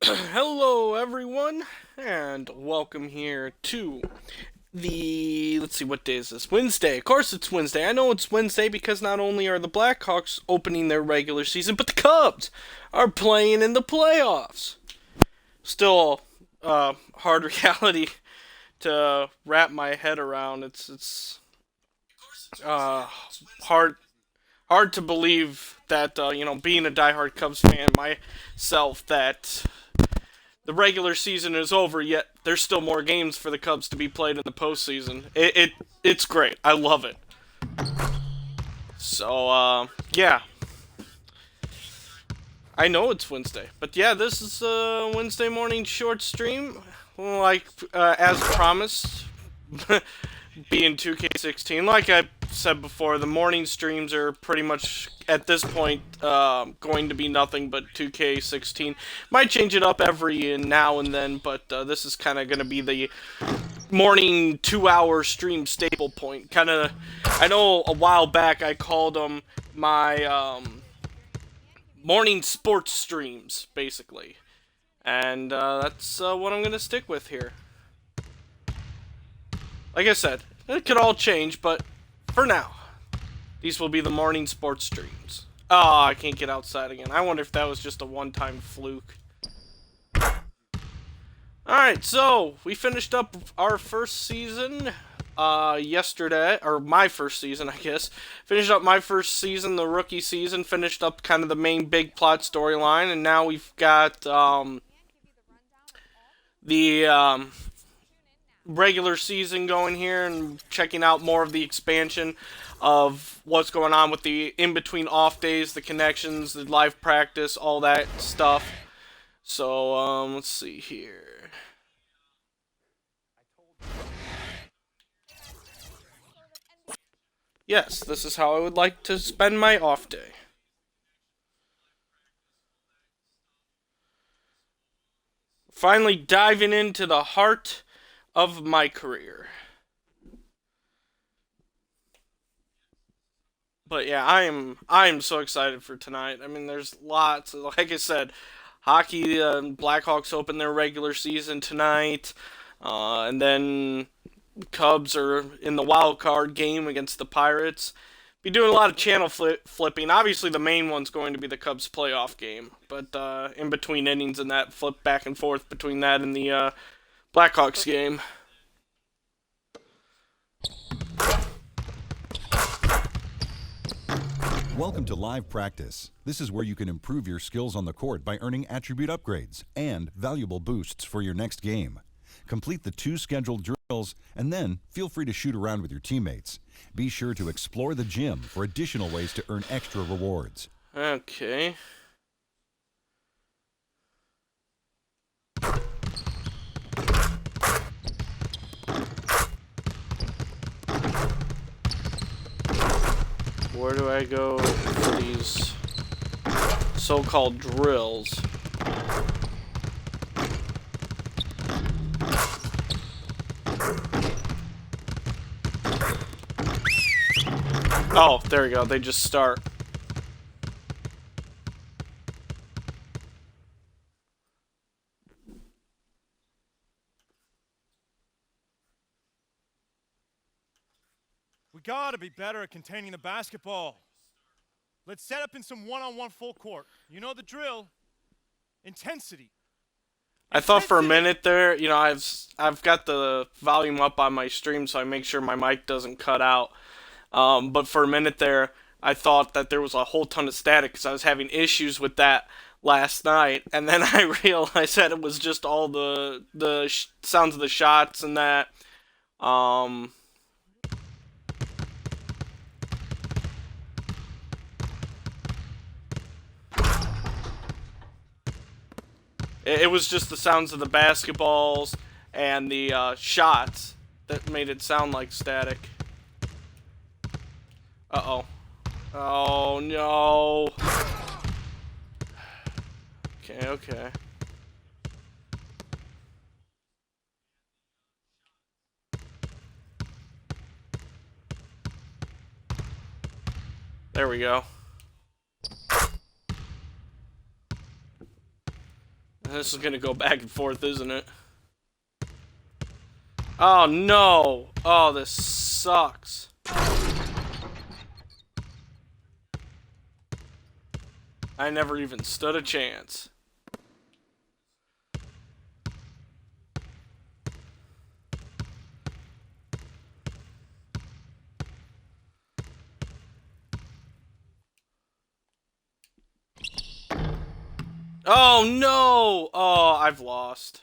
Hello, everyone, and welcome here to let's see, what day is this? Wednesday. Of course, it's Wednesday. I know it's Wednesday because not only are the Blackhawks opening their regular season, but the Cubs are playing in the playoffs. Still, hard reality to wrap my head around. Uh, hard hard to believe that being a diehard Cubs fan myself, that the regular season is over, yet there's still more games for the Cubs to be played in the postseason. It's great. I love it. So yeah, I know it's Wednesday, but yeah, this is a Wednesday morning short stream, like as promised. Being 2K16, like I said before, the morning streams are pretty much at this point going to be nothing but 2K16. Might change it up every now and then, but this is kind of going to be the morning 2 hour stream staple point. Kind of, I know a while back I called them my morning sports streams, basically. And that's what I'm going to stick with here. Like I said, it could all change, but for now, these will be the morning sports streams. Oh, I can't get outside again. I wonder if that was just a one-time fluke. Alright, so we finished up our first season yesterday, or my first season, I guess. Finished up my first season, the rookie season, finished up kind of the main big plot storyline, and now we've got the regular season going here and checking out more of the expansion of what's going on with the in-between off days, the connections, the live practice, all that stuff. So, let's see here. Yes, this is how I would like to spend my off day. Finally diving into the heart of my career. But yeah, I am so excited for tonight. I mean, there's lots. Like I said, hockey. Blackhawks open their regular season tonight, and then Cubs are in the wild card game against the Pirates. Be doing a lot of channel flipping. Obviously, the main one's going to be the Cubs playoff game, but in between innings and that, flip back and forth between that and the Blackhawks game. Welcome to Live Practice. This is where you can improve your skills on the court by earning attribute upgrades and valuable boosts for your next game. Complete the 2 scheduled drills and then feel free to shoot around with your teammates. Be sure to explore the gym for additional ways to earn extra rewards. Okay. Where do I go for these so-called drills? Oh, there we go. They just start. We gotta be better at containing the basketball. Let's set up in some one-on-one full court. You know the drill. Intensity. I thought for a minute there, I've got the volume up on my stream so I make sure my mic doesn't cut out. But for a minute there, I thought that there was a whole ton of static because I was having issues with that last night, and then I realized that it was just all the sounds of the shots and that. Um, it was just the sounds of the basketballs and the shots that made it sound like static. Uh-oh. Oh, no. Okay, okay. There we go. This is gonna go back and forth, isn't it? Oh no! Oh, this sucks. I never even stood a chance. Oh no! Oh, I've lost.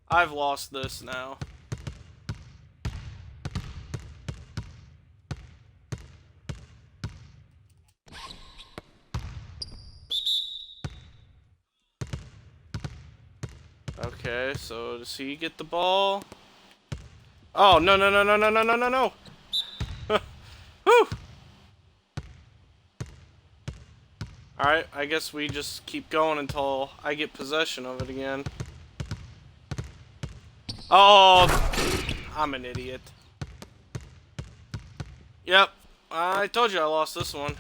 I've lost this now. Okay, so does he get the ball? Oh, no, no, no, no, no, no, no, no, no! Whew! Alright, I guess we just keep going until I get possession of it again. Oh, I'm an idiot. Yep, I told you I lost this one.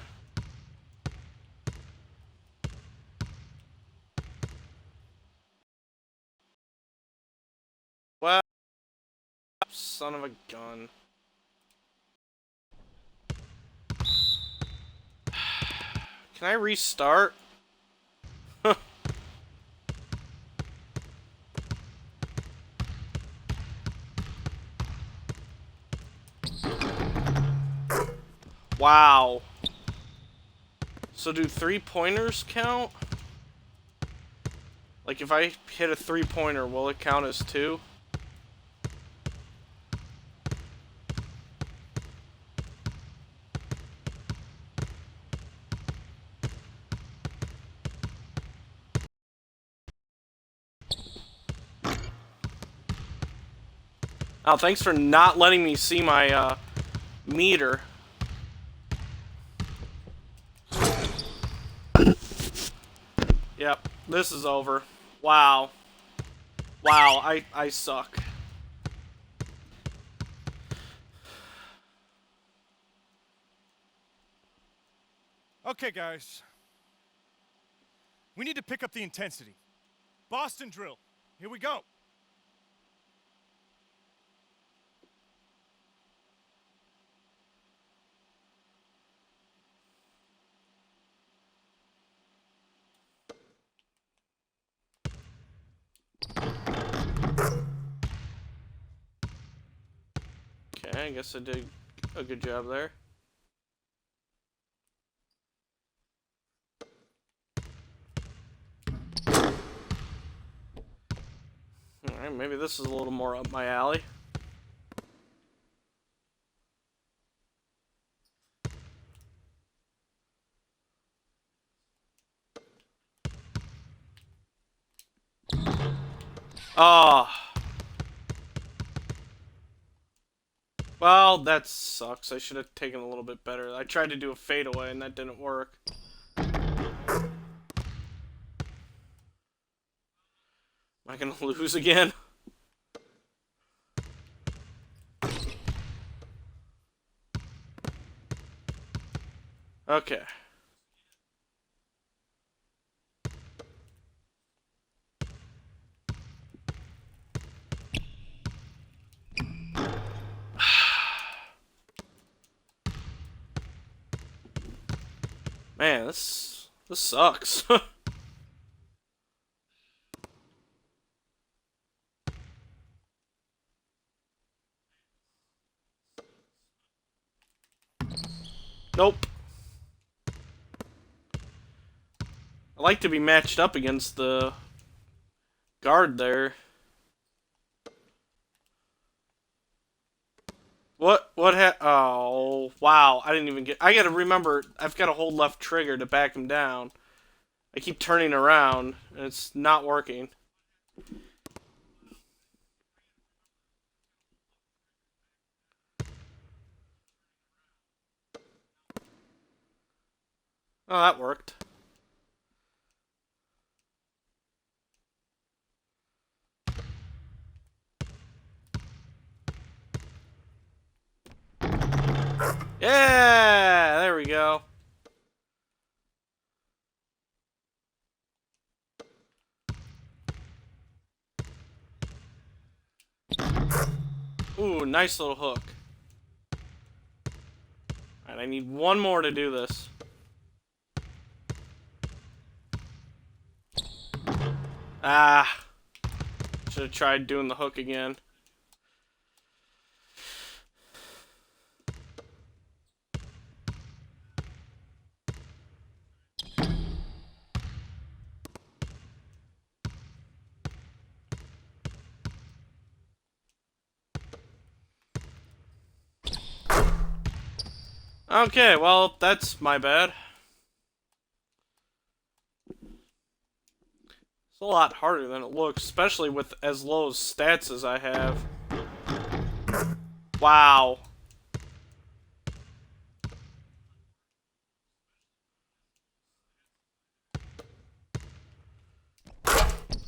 Well, son of a gun. Can I restart? Wow. So do 3-pointers count? Like if I hit a 3-pointer, will it count as 2? Oh, thanks for not letting me see my meter. Yep, this is over. Wow. Wow, I suck. Okay, guys. We need to pick up the intensity. Boston drill. Here we go. Okay, I guess I did a good job there. Alright, maybe this is a little more up my alley. Ah. Well, that sucks. I should have taken a little bit better. I tried to do a fadeaway and that didn't work. Am I gonna lose again? Okay. Man, this sucks. Nope. I like to be matched up against the guard there. Oh, wow. I didn't even get... I gotta remember, I've got to hold left trigger to back him down. I keep turning around, and it's not working. Oh, that worked. Yeah! There we go. Ooh, nice little hook. Alright, I need one more to do this. Ah. Should have tried doing the hook again. Okay, well, that's my bad. It's a lot harder than it looks, especially with as low stats as I have. Wow.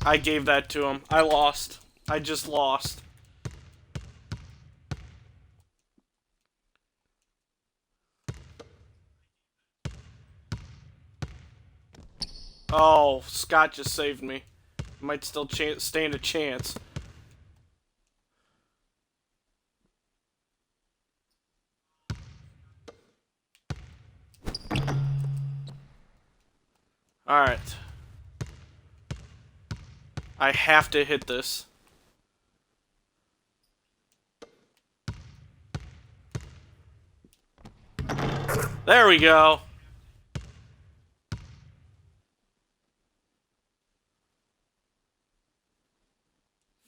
I gave that to him. I lost. I just lost. Oh, Scott just saved me. Might still stand a chance. Alright. I have to hit this. There we go.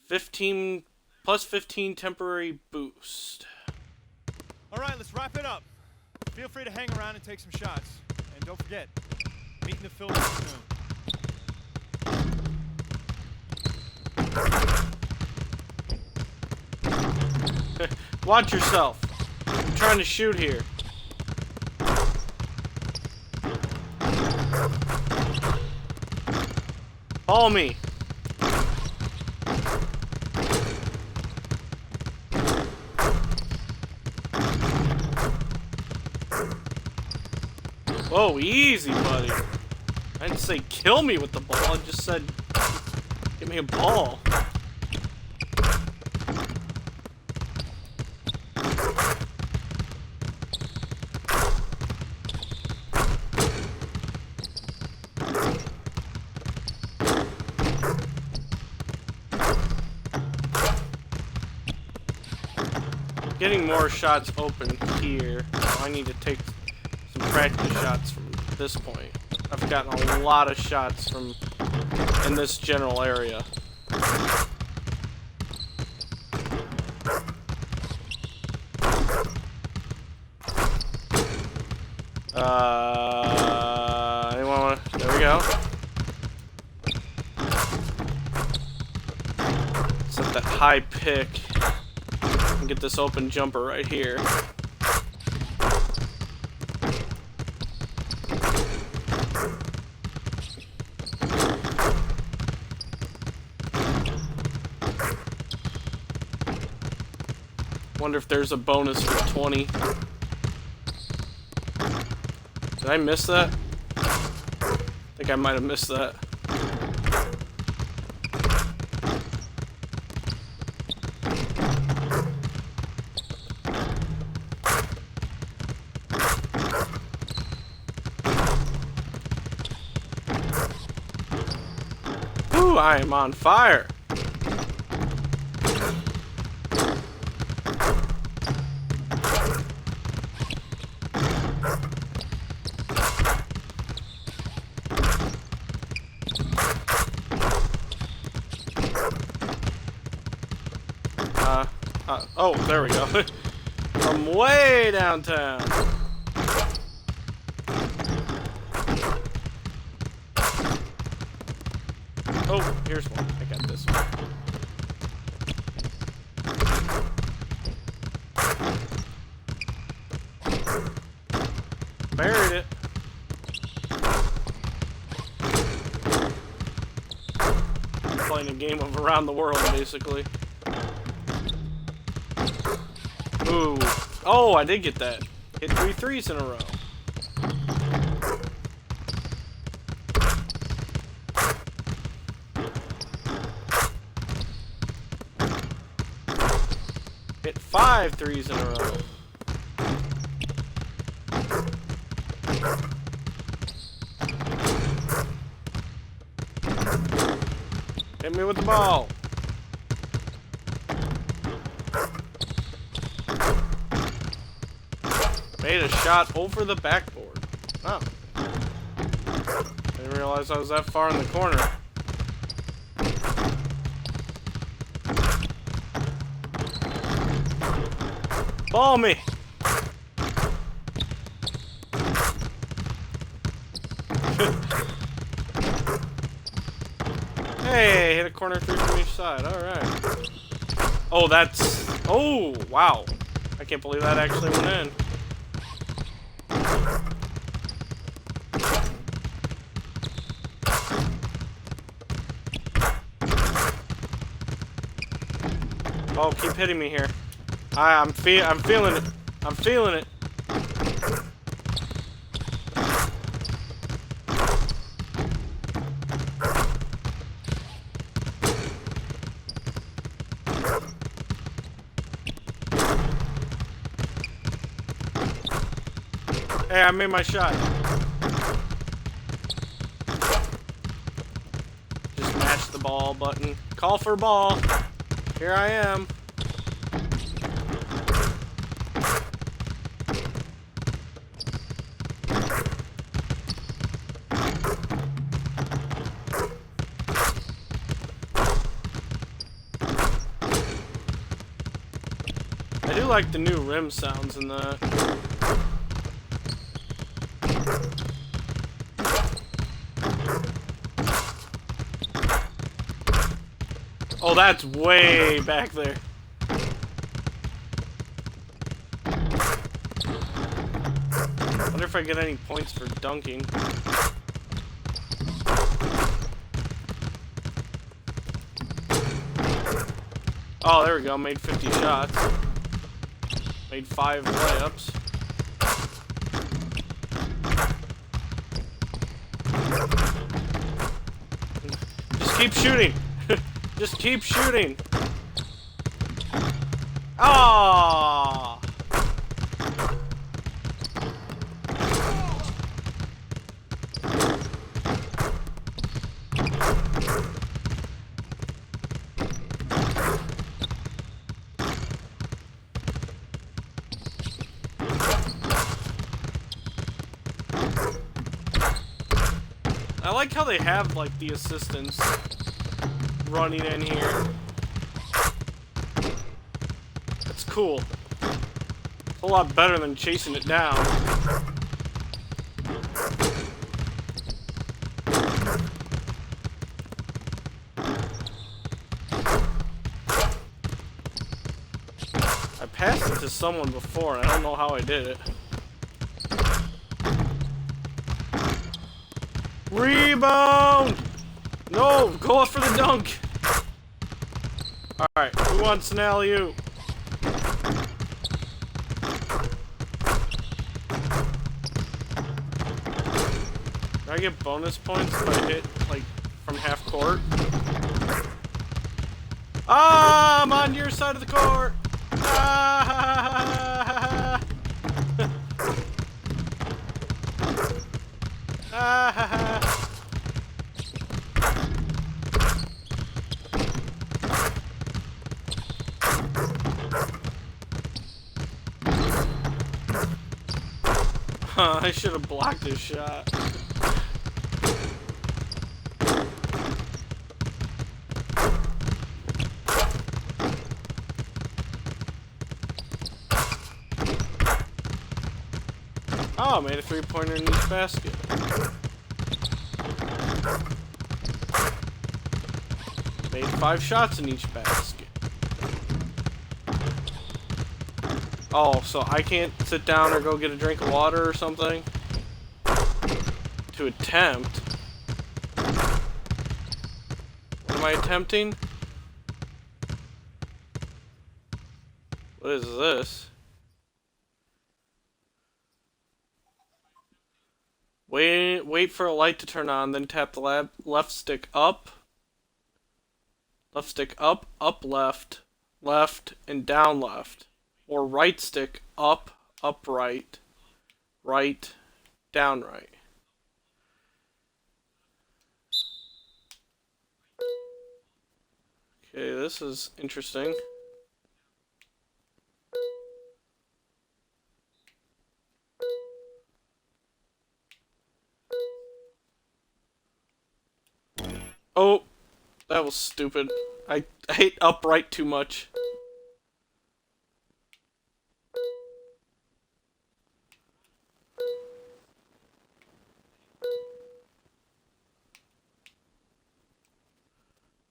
+15 temporary boost. All right, let's wrap it up. Feel free to hang around and take some shots. And don't forget, meet in the filter soon. Watch yourself. I'm trying to shoot here. Follow me. Whoa, easy, buddy. I didn't say kill me with the ball, I just said give me a ball. Getting more shots open here. So I need to take some practice shots from this point. I've gotten a lot of shots from in this general area. Anyone wanna, there we go. Set that high pick. And get this open jumper right here. Wonder if there's a bonus for 20. Did I miss that? I think I might have missed that. Ooh, I am on fire. Oh, there we go. From way downtown. Oh, here's one. I got this one. Buried it. Playing a game of around the world, basically. Ooh. Oh, I did get that. Hit 3 threes in a row. Hit 5 threes in a row. Hit me with the ball. Made a shot over the backboard. Oh. Didn't realize I was that far in the corner. Ball me. Hey, hit a corner 3 from each side. Alright. Oh, that's... Oh, wow. I can't believe that actually went in. Oh, keep hitting me here. I'm feeling it. I'm feeling it. Hey, I made my shot. Just match the ball button. Call for ball. Here I am. I do like the new rim sounds in that. Oh, that's way back there. Wonder if I get any points for dunking. Oh, there we go. Made 50 shots. Made 5 layups. Just keep shooting. Just keep shooting. Ah! I like how they have like the assistants running in here. That's cool. It's a lot better than chasing it down. I passed it to someone before, and I don't know how I did it. Rebound! No, go up for the dunk. Alright, who wants an alley-oop? Do I get bonus points if I hit, like, from half court? Ah, I'm on your side of the court! Ah, ah, ha, ha. Huh, I should have blocked his shot. Oh, I made a 3-pointer in each basket. Made 5 shots in each basket. Oh, so I can't sit down or go get a drink of water or something? To attempt? What am I attempting? What is this? Wait for a light to turn on, then tap the left stick up. Left stick up, up left. left, and down left. Or right stick up, up right, right, down right. Okay, this is interesting. Oh, that was stupid. I hate upright too much.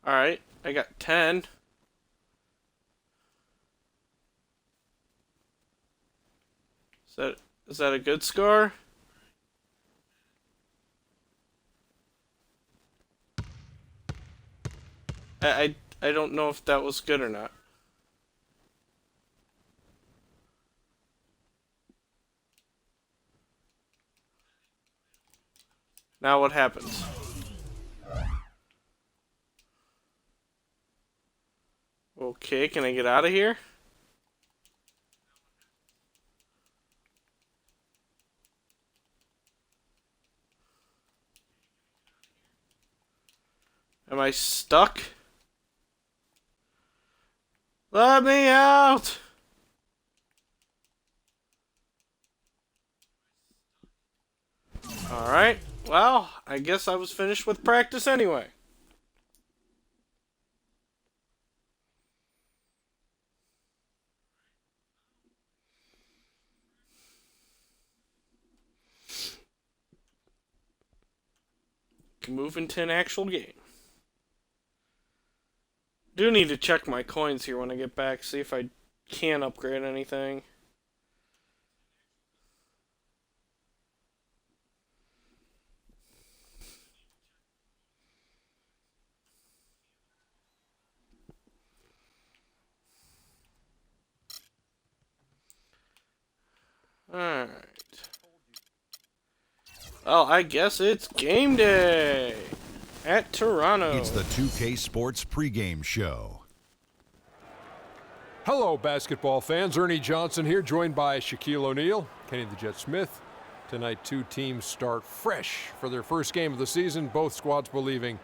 Alright, I got 10. Is that a good score? I don't know if that was good or not. Now what happens? Okay, can I get out of here? Am I stuck? Let me out! Alright, well, I guess I was finished with practice anyway. Can move into an actual game. Do need to check my coins here when I get back, see if I can upgrade anything. Alright. Well, I guess it's game day at Toronto. It's the 2K Sports pregame show. Hello, basketball fans. Ernie Johnson here, joined by Shaquille O'Neal, Kenny the Jet Smith. Tonight, two teams start fresh for their first game of the season, both squads believing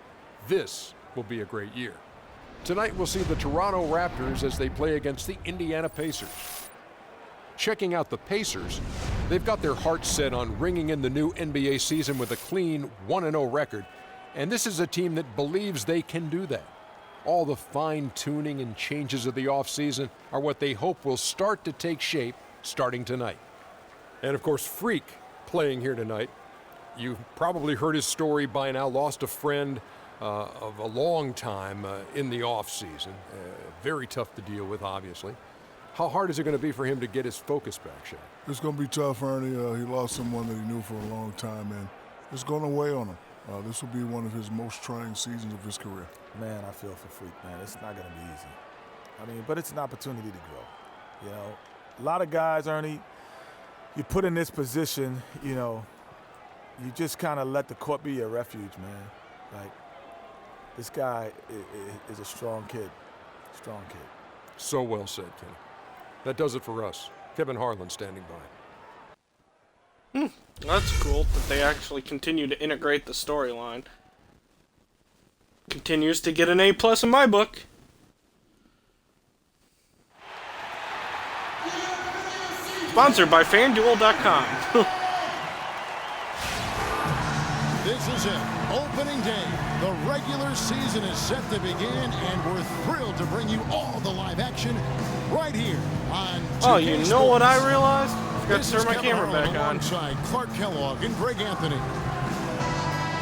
this will be a great year. Tonight, we'll see the Toronto Raptors as they play against the Indiana Pacers. Checking out the Pacers, they've got their hearts set on ringing in the new NBA season with a clean 1-0 record, and this is a team that believes they can do that. All the fine-tuning and changes of the offseason are what they hope will start to take shape starting tonight. And of course, Freak playing here tonight. You've probably heard his story by now, lost a friend of a long time in the offseason. Very tough to deal with, obviously. How hard is it going to be for him to get his focus back, Shaq? It's going to be tough, Ernie. He lost someone that he knew for a long time, and it's going to weigh on him. This will be one of his most trying seasons of his career. Man, I feel for Freak, man. It's not going to be easy. I mean, but it's an opportunity to grow. You know, a lot of guys, Ernie, you put in this position, you know, you just kind of let the court be your refuge, man. Like, this guy is a strong kid. Strong kid. So well said, Kenny. That does it for us. Kevin Harlan standing by. That's cool that they actually continue to integrate the storyline. Continues to get an A+ in my book. Sponsored by FanDuel.com. This is it. Opening day. The regular season is set to begin, and we're thrilled to bring you all the live action right here on 2K Oh, you know Sports. what I realized? I forgot This to turn is my Kevin camera Harlan back on. alongside Clark Kellogg and Greg Anthony.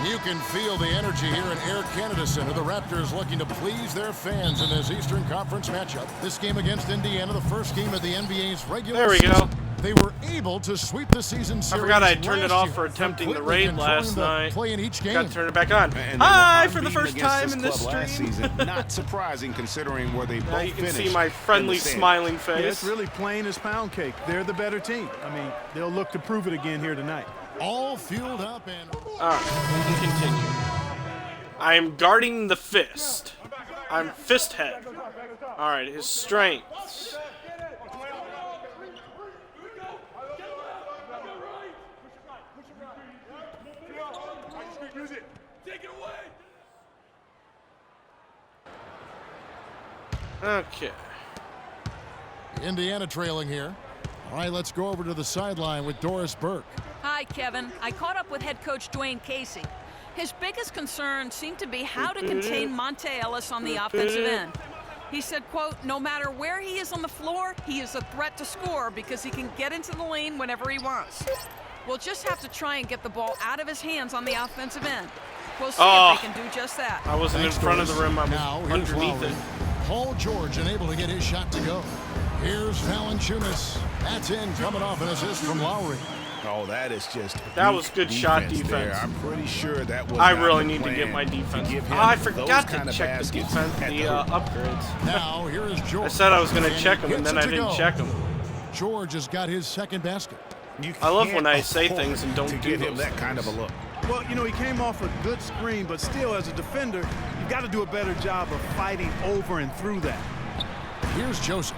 You can feel the energy here in Air Canada Center. The Raptors looking to please their fans in this Eastern Conference matchup. This game against Indiana, the first game of the NBA's regular There we season. go. They were able to sweep the season series. I forgot I turned it last off year, for attempting the completely raid last controlling the night. play in each game. Got to turn it back on. And they Hi, were for the unbeaten first against time in this club last stream. season. Not surprising considering where they Now both you can finished see my friendly in the standings. smiling Yeah, face. it's really plain as pound cake. They're the better team. I mean, they'll look to prove it again here tonight. All fueled up and Alright, we can continue. I am guarding the fist. I'm fist head. All right, his strengths. Okay. Indiana trailing here. All right, let's go over to the sideline with Doris Burke. Hi, Kevin. I caught up with head coach Dwayne Casey. His biggest concern seemed to be how to contain Monte Ellis on the offensive end. He said, quote, no matter where he is on the floor, he is a threat to score because he can get into the lane whenever he wants. We'll just have to try and get the ball out of his hands on the offensive end. We'll see if they can do just that. I wasn't in front of the rim. I was Now, here's underneath Lowry. it. Paul George unable to get his shot to go. Here's Valanciunas. That's in, coming off an assist from Lowry. Oh, that is just That was good shot there. defense. I'm pretty sure that was. I not really the need to plan get my defense. give him I those forgot kind to of check the baskets defense, at the hoop. upgrades. Now, here is George. I said I was going to And check them, and hits then it I to didn't go. check them. George has got his second basket. You I love when I can't say afford things and don't to do give him those that kind of a look. Well, you know, he came off a good screen, but still, as a defender, you've got to do a better job of fighting over and through that. Here's Joseph.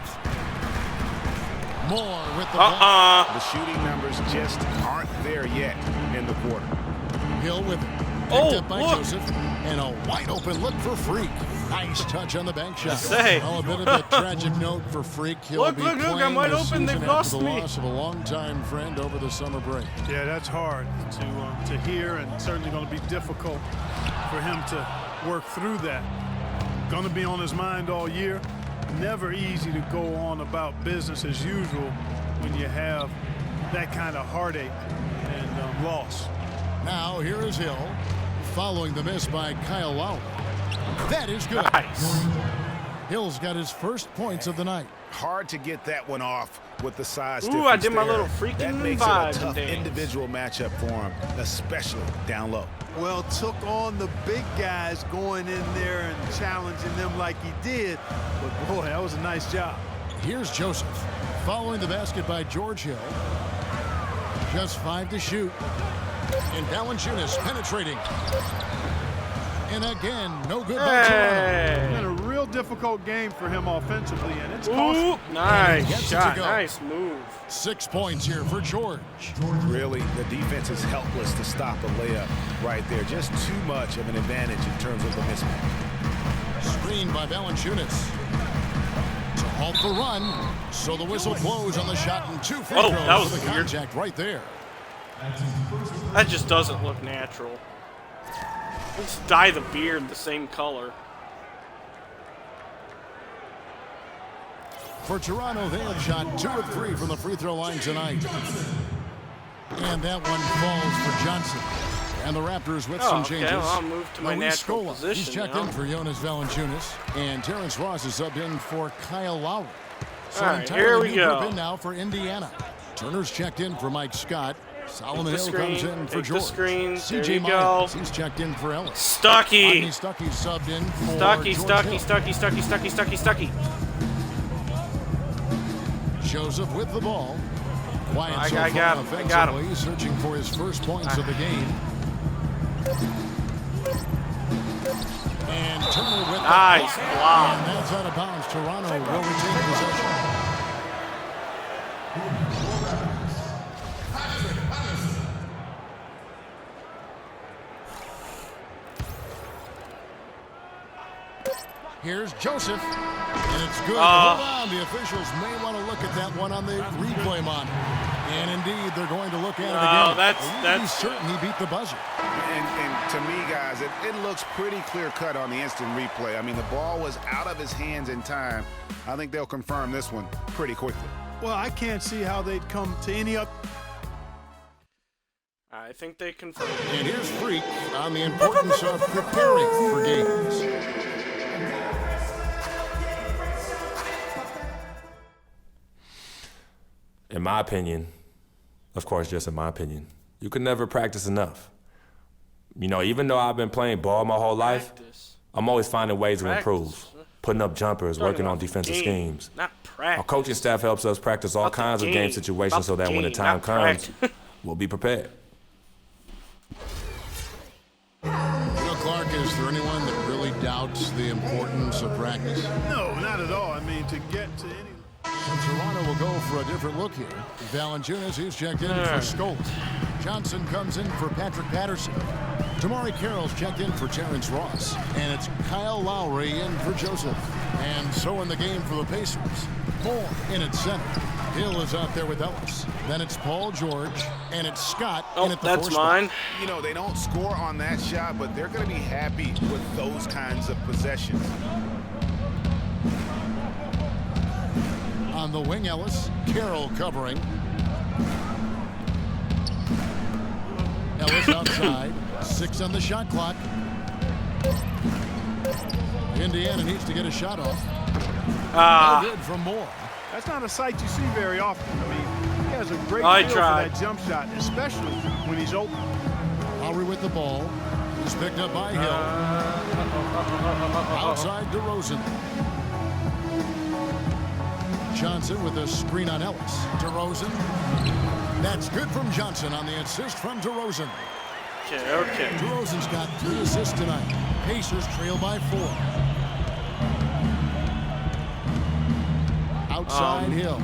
Moore with the ball. The shooting numbers just aren't there yet in the quarter. Hill with it. Picked Oh, up by look. Joseph. And a wide open look for Freak. Nice touch on the bank shot. Say. Well, a bit of a tragic note for Freak. He'll Look, be look, playing I'm wide this open. They've season lost after the me. loss of a longtime friend over the summer break. Yeah, that's hard to hear, and certainly going to be difficult for him to work through that. Going to be on his mind all year. Never easy to go on about business as usual when you have that kind of heartache and loss. Now, here is Hill, following the miss by Kyle Lowry. That is good. Nice. Hill's got his first points of the night. Hard to get that one off with the size Ooh, difference I did my there. little freaking That makes vibe it a tough dance. individual matchup for him, especially down low. Well, took on the big guys going in there and challenging them like he did. But, boy, that was a nice job. Here's Joseph, following the basket by George Hill. Just 5 to shoot. And Valanciunas penetrating. And again, no good by Toronto. Been a real difficult game for him offensively, and it's cost Ooh, him. nice gets it to shot. go. Nice move. 6 points here for George. Really, the defense is helpless to stop a layup right there. Just too much of an advantage in terms of the mismatch. Screened by Valanciunas. To halt the run. So the whistle blows on the shot and 2 free Oh, throws that was for the weird. contact right there. That just doesn't look natural. Let's dye the beard the same color. For Toronto, they have shot 2 of 3 from the free throw line tonight. And that one falls for Johnson. And the Raptors with some okay, changes. well, I'll move to my Luis natural Scola, position he's checked now. in for Jonas Valanciunas. And Terrence Ross is subbed in for Kyle Lowry. So All right, entirely here we new go. group in now for Indiana. Turner's checked in for Mike Scott. Solomon the Hill screen, comes in for take the George. screen, there CJ you go. Myers, he's checked in for Ellis. Stucky. Rodney Stuckey subbed in for Stucky, George Stucky, Hill. Stucky, Stucky, Stucky, Stucky, Stucky. Joseph with the ball. Quiet I so got far him, I got him. offensively, searching for his first points of the game. And Turner with Nice the block. And that's out of bounds. Toronto will retain possession. Here's Joseph. And it's good. Hold on. The officials may want to look at that one on the replay monitor. And indeed, they're going to look at it again. that's He's certain he beat the buzzer. And to me, guys, it looks pretty clear-cut on the instant replay. I mean, the ball was out of his hands in time. I think they'll confirm this one pretty quickly. Well, I can't see how they'd come to any other. I think they confirmed. And here's Freak on the importance of preparing for games. In my opinion, of course, just in my opinion, you can never practice enough. You know, even though I've been playing ball my whole life, Practice. I'm always finding ways to improve. Practice. Putting up jumpers, Talking working on about the defensive game, schemes. Not Our practice. coaching staff helps us practice all About the kinds of game game. situations About so the that when the game, time not comes, practice. we'll be prepared. You know, Clark, is there anyone that really doubts about the importance of practice? No, not at all. I mean, to get to any... And Toronto will go for a different look here. Valanciunas, he's checked in for Scholes. Johnson comes in for Patrick Patterson. MyCareer's checked in for Terrence Ross. And it's Kyle Lowry in for Joseph. And so in the game for the Pacers, Moore in at center. Hill is out there with Ellis. Then it's Paul George, and it's Scott in at the that's four mine. spot. You know, they don't score on that shot, but they're going to be happy with those kinds of possessions. On the wing, Ellis. Carroll covering. Ellis outside. 6 on the shot clock. Indiana needs to get a shot off. No good from Moore. That's not a sight you see very often. I mean, he has a great I feel for tried. that jump shot, especially when he's open. Lowry with the ball. He's picked up by Hill. Outside DeRozan. Johnson with a screen on Ellis. DeRozan. That's good from Johnson on the assist from DeRozan. Okay. DeRozan's got 3 assists tonight. Pacers trail by 4. Outside Hill.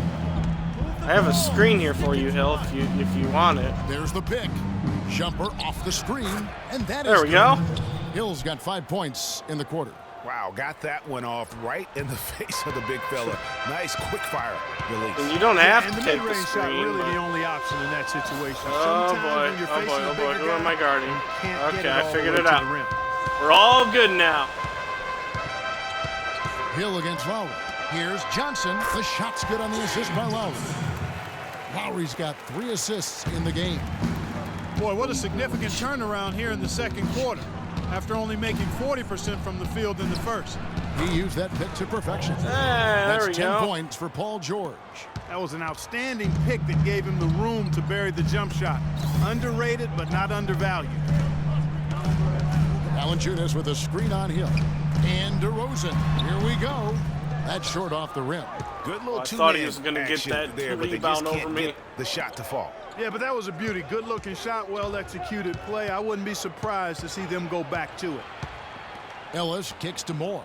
I have a screen here for you, Hill, if you want it. There's the pick. Jumper off the screen, and that is There we go. Hill's got 5 points in the quarter. Wow, got that one off right in the face of the big fella. Nice quick fire release. And you don't have And to the take the mid-range shot screen. really but- the only option in that situation. Oh Sometimes boy, when you're oh facing boy, a oh boy, bigger who am guy, I guarding? you can't get Okay, it I all figured the it way to out. the rim. We're all good now. Hill against Lowry. Here's Johnson. The shot's good on the assist by Lowry. Lowry's got 3 assists in the game. Boy, what a significant turnaround here in the second quarter after only making 40% from the field in the first. He used that pick to perfection. There That's we 10 go. points for Paul George. That was an outstanding pick that gave him the room to bury the jump shot. Underrated, but not undervalued. Valanciunas with a screen on Hill. And DeRozan. Here we go. That's short off the rim. Good little I two-man thought he was gonna get action that there, but they rebound just can't over me. get the shot to fall. Yeah, but that was a beauty. Good-looking shot, well-executed play. I wouldn't be surprised to see them go back to it. Ellis kicks to Moore.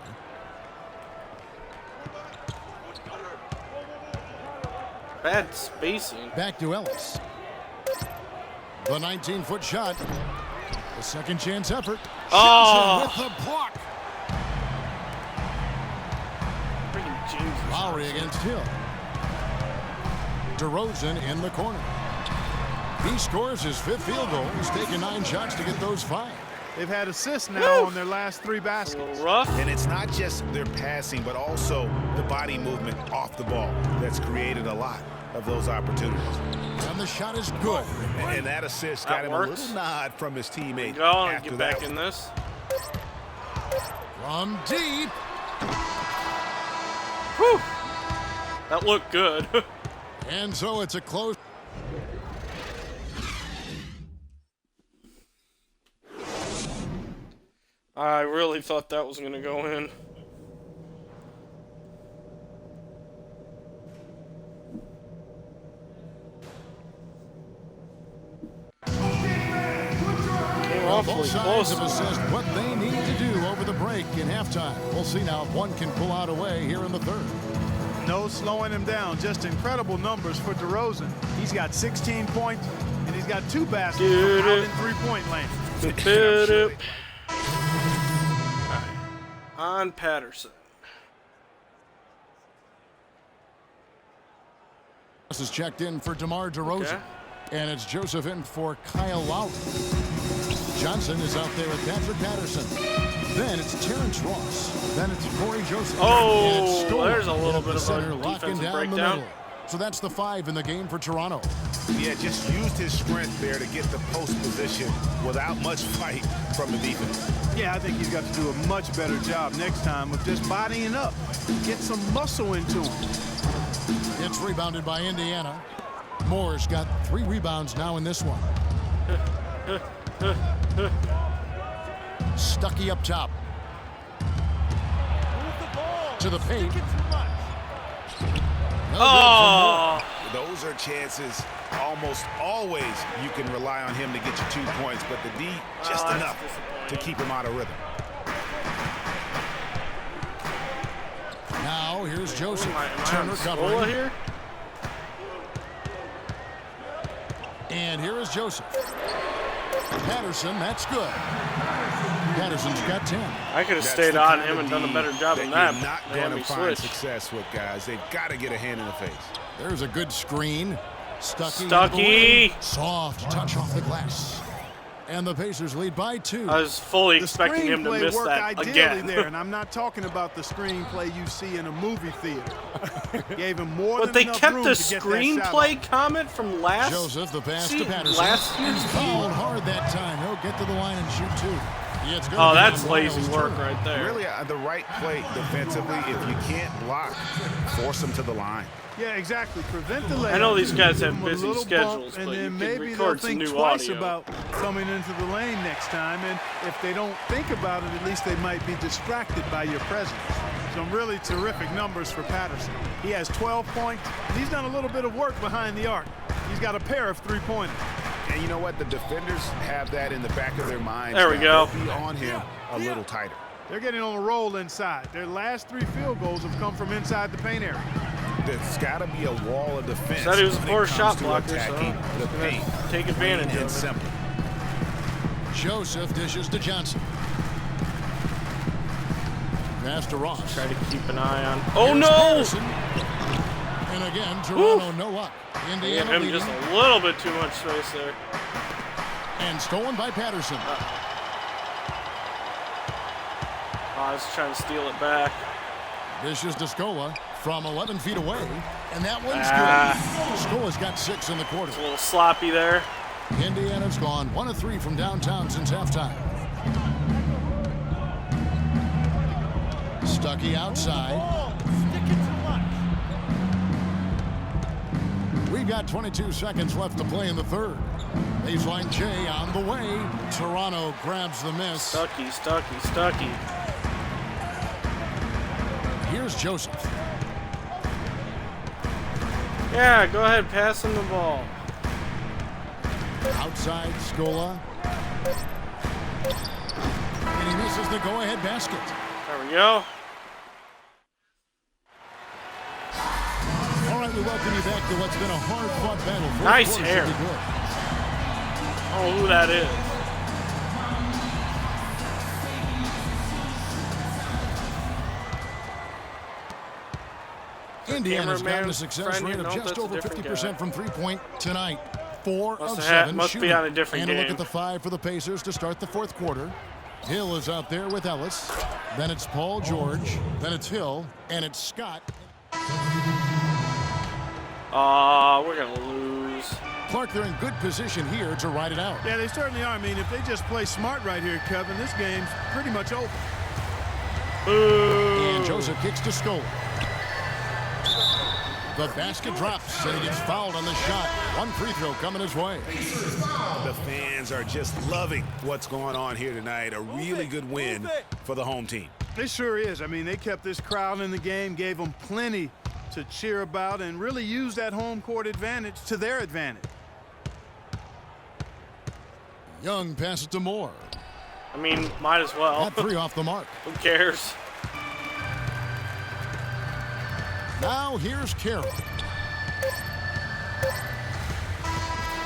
Bad spacing. Back to Ellis. The 19-foot shot. The second chance effort. Oh. Johnson with the block. Freaking James. Lowry against Hill. DeRozan in the corner. He scores his 5th field goal. He's taken 9 shots to get those 5. They've had assists now on their last 3 A baskets. little rough. And it's not just their passing, but also the body movement off the ball that's created a lot of those opportunities. And the shot is good. And that assist That got him works. a little nod from his teammate Go and after get that back in this. From deep. Whew. That looked good. And so it's a close. I really thought that was going to go in. Came awfully Both sides close. have assessed what they need to do over the break in halftime. We'll see now if one can pull out a way here in the third. No slowing him down. Just incredible numbers for DeRozan. He's got 16 points, and he's got 2 baskets from out in three-point land. Alright. On Patterson. This is checked in for DeMar DeRozan. Okay. And it's Joseph in for Kyle Lowry. Johnson is out there with Patrick Patterson. Then it's Terrence Ross. Then it's Corey Joseph. Oh, And it's Stoll there's a little in bit the of a center, locking defensive down the breakdown. middle. So that's the 5 in the game for Toronto. Yeah, just used his strength there to get the post position without much fight from the defense. Yeah, I think he's got to do a much better job next time of just bodying up. Get some muscle into him. It's rebounded by Indiana. Moore's got 3 rebounds now in this one. Stuckey up top. To the paint. Oh! Those are chances almost always you can rely on him to get you 2 points, but the D just that's enough to keep him out of rhythm. Now here's Joseph. Am I Turner on covering. Scola here? And here is Joseph. Patterson, that's good. Patterson's got 10. I could have stayed on him and done a better job than that. You're not They had going me to find switch. success with, guys. They've got to get a hand in the face. There's a good screen. Stuckey. Stuckey. Soft touch off the glass. And the Pacers lead by 2. I was fully The expecting him to screenplay miss worked that ideally again. there, and I'm not talking about the screenplay you see in a movie theater. Gave him more But than they enough kept room the to get that shot screenplay off. comment from last. Joseph, the pass See, to Patterson. last year's He's fouled hard that time. He'll get to the line and shoot 2. Yeah, it's Oh, gonna be that's on lazy Lyles work Turner. right there. Really, the right play defensively. If you can't block, force them to the line. Yeah, exactly. Prevent the layup. I know these guys give have them a busy little schedules, bump, but and you then can maybe record they'll some think new twice audio. about coming into the lane next time. And if they don't think about it, at least they might be distracted by your presence. Some really terrific numbers for Patterson. He has 12 points, and he's done a little bit of work behind the arc. He's got a pair of three-pointers. And you know what? The defenders have that in the back of their minds. There we now. go. They'll be on him a little tighter. They're getting on a roll inside. Their last 3 field goals have come from inside the paint area. There's got to be a wall of defense. Said he was a when it poor comes shot to blocker, so attacking the he's gonna paint. take advantage Plain of and it. simple. Joseph dishes to Johnson. Pass to Ross. Try to keep an eye on. Oh Here's no! Patterson. And again, Toronto no up. Gave Indiana him leading. just a little bit too much space there. And stolen by Patterson. I was trying to steal it back. Dishes to Scola from 11 feet away. And that one's good. Scola's got 6 in the quarter. A little sloppy there. Indiana's gone 1 of 3 from downtown since halftime. Stuckey outside. We've got 22 seconds left to play in the third. Baseline J on the way. Toronto grabs the miss. Stuckey. Here's Joseph. Yeah, go ahead, pass him the ball. Outside Scola. And he misses the go-ahead basket. There we go. All right, we welcome you back to what's been a hard-fought battle. Fourth Nice quarter hair. should be good. Oh, who that is. Indiana's gotten a Cameraman success friend, rate you of know, just that's a over different 50% guy. from three-point tonight. 4 Must of have 7 must be shooting. on a different And a look game. at the 5 for the Pacers to start the fourth quarter. Hill is out there with Ellis. Then it's Paul George. Then it's Hill. And it's Scott. We're gonna lose. Clark, they're in good position here to ride it out. Yeah, they certainly are. I mean, if they just play smart right here, Kevin, this game's pretty much over. Boo. And Joseph kicks to Scola. The basket drops, and he gets fouled on the shot. One free throw coming his way. The fans are just loving what's going on here tonight. A really good win for the home team. It sure is. I mean, they kept this crowd in the game, gave them plenty to cheer about, and really used that home court advantage to their advantage. Young passes to Moore. I mean, might as well. At 3 off the mark. Who cares? Now here's Carroll.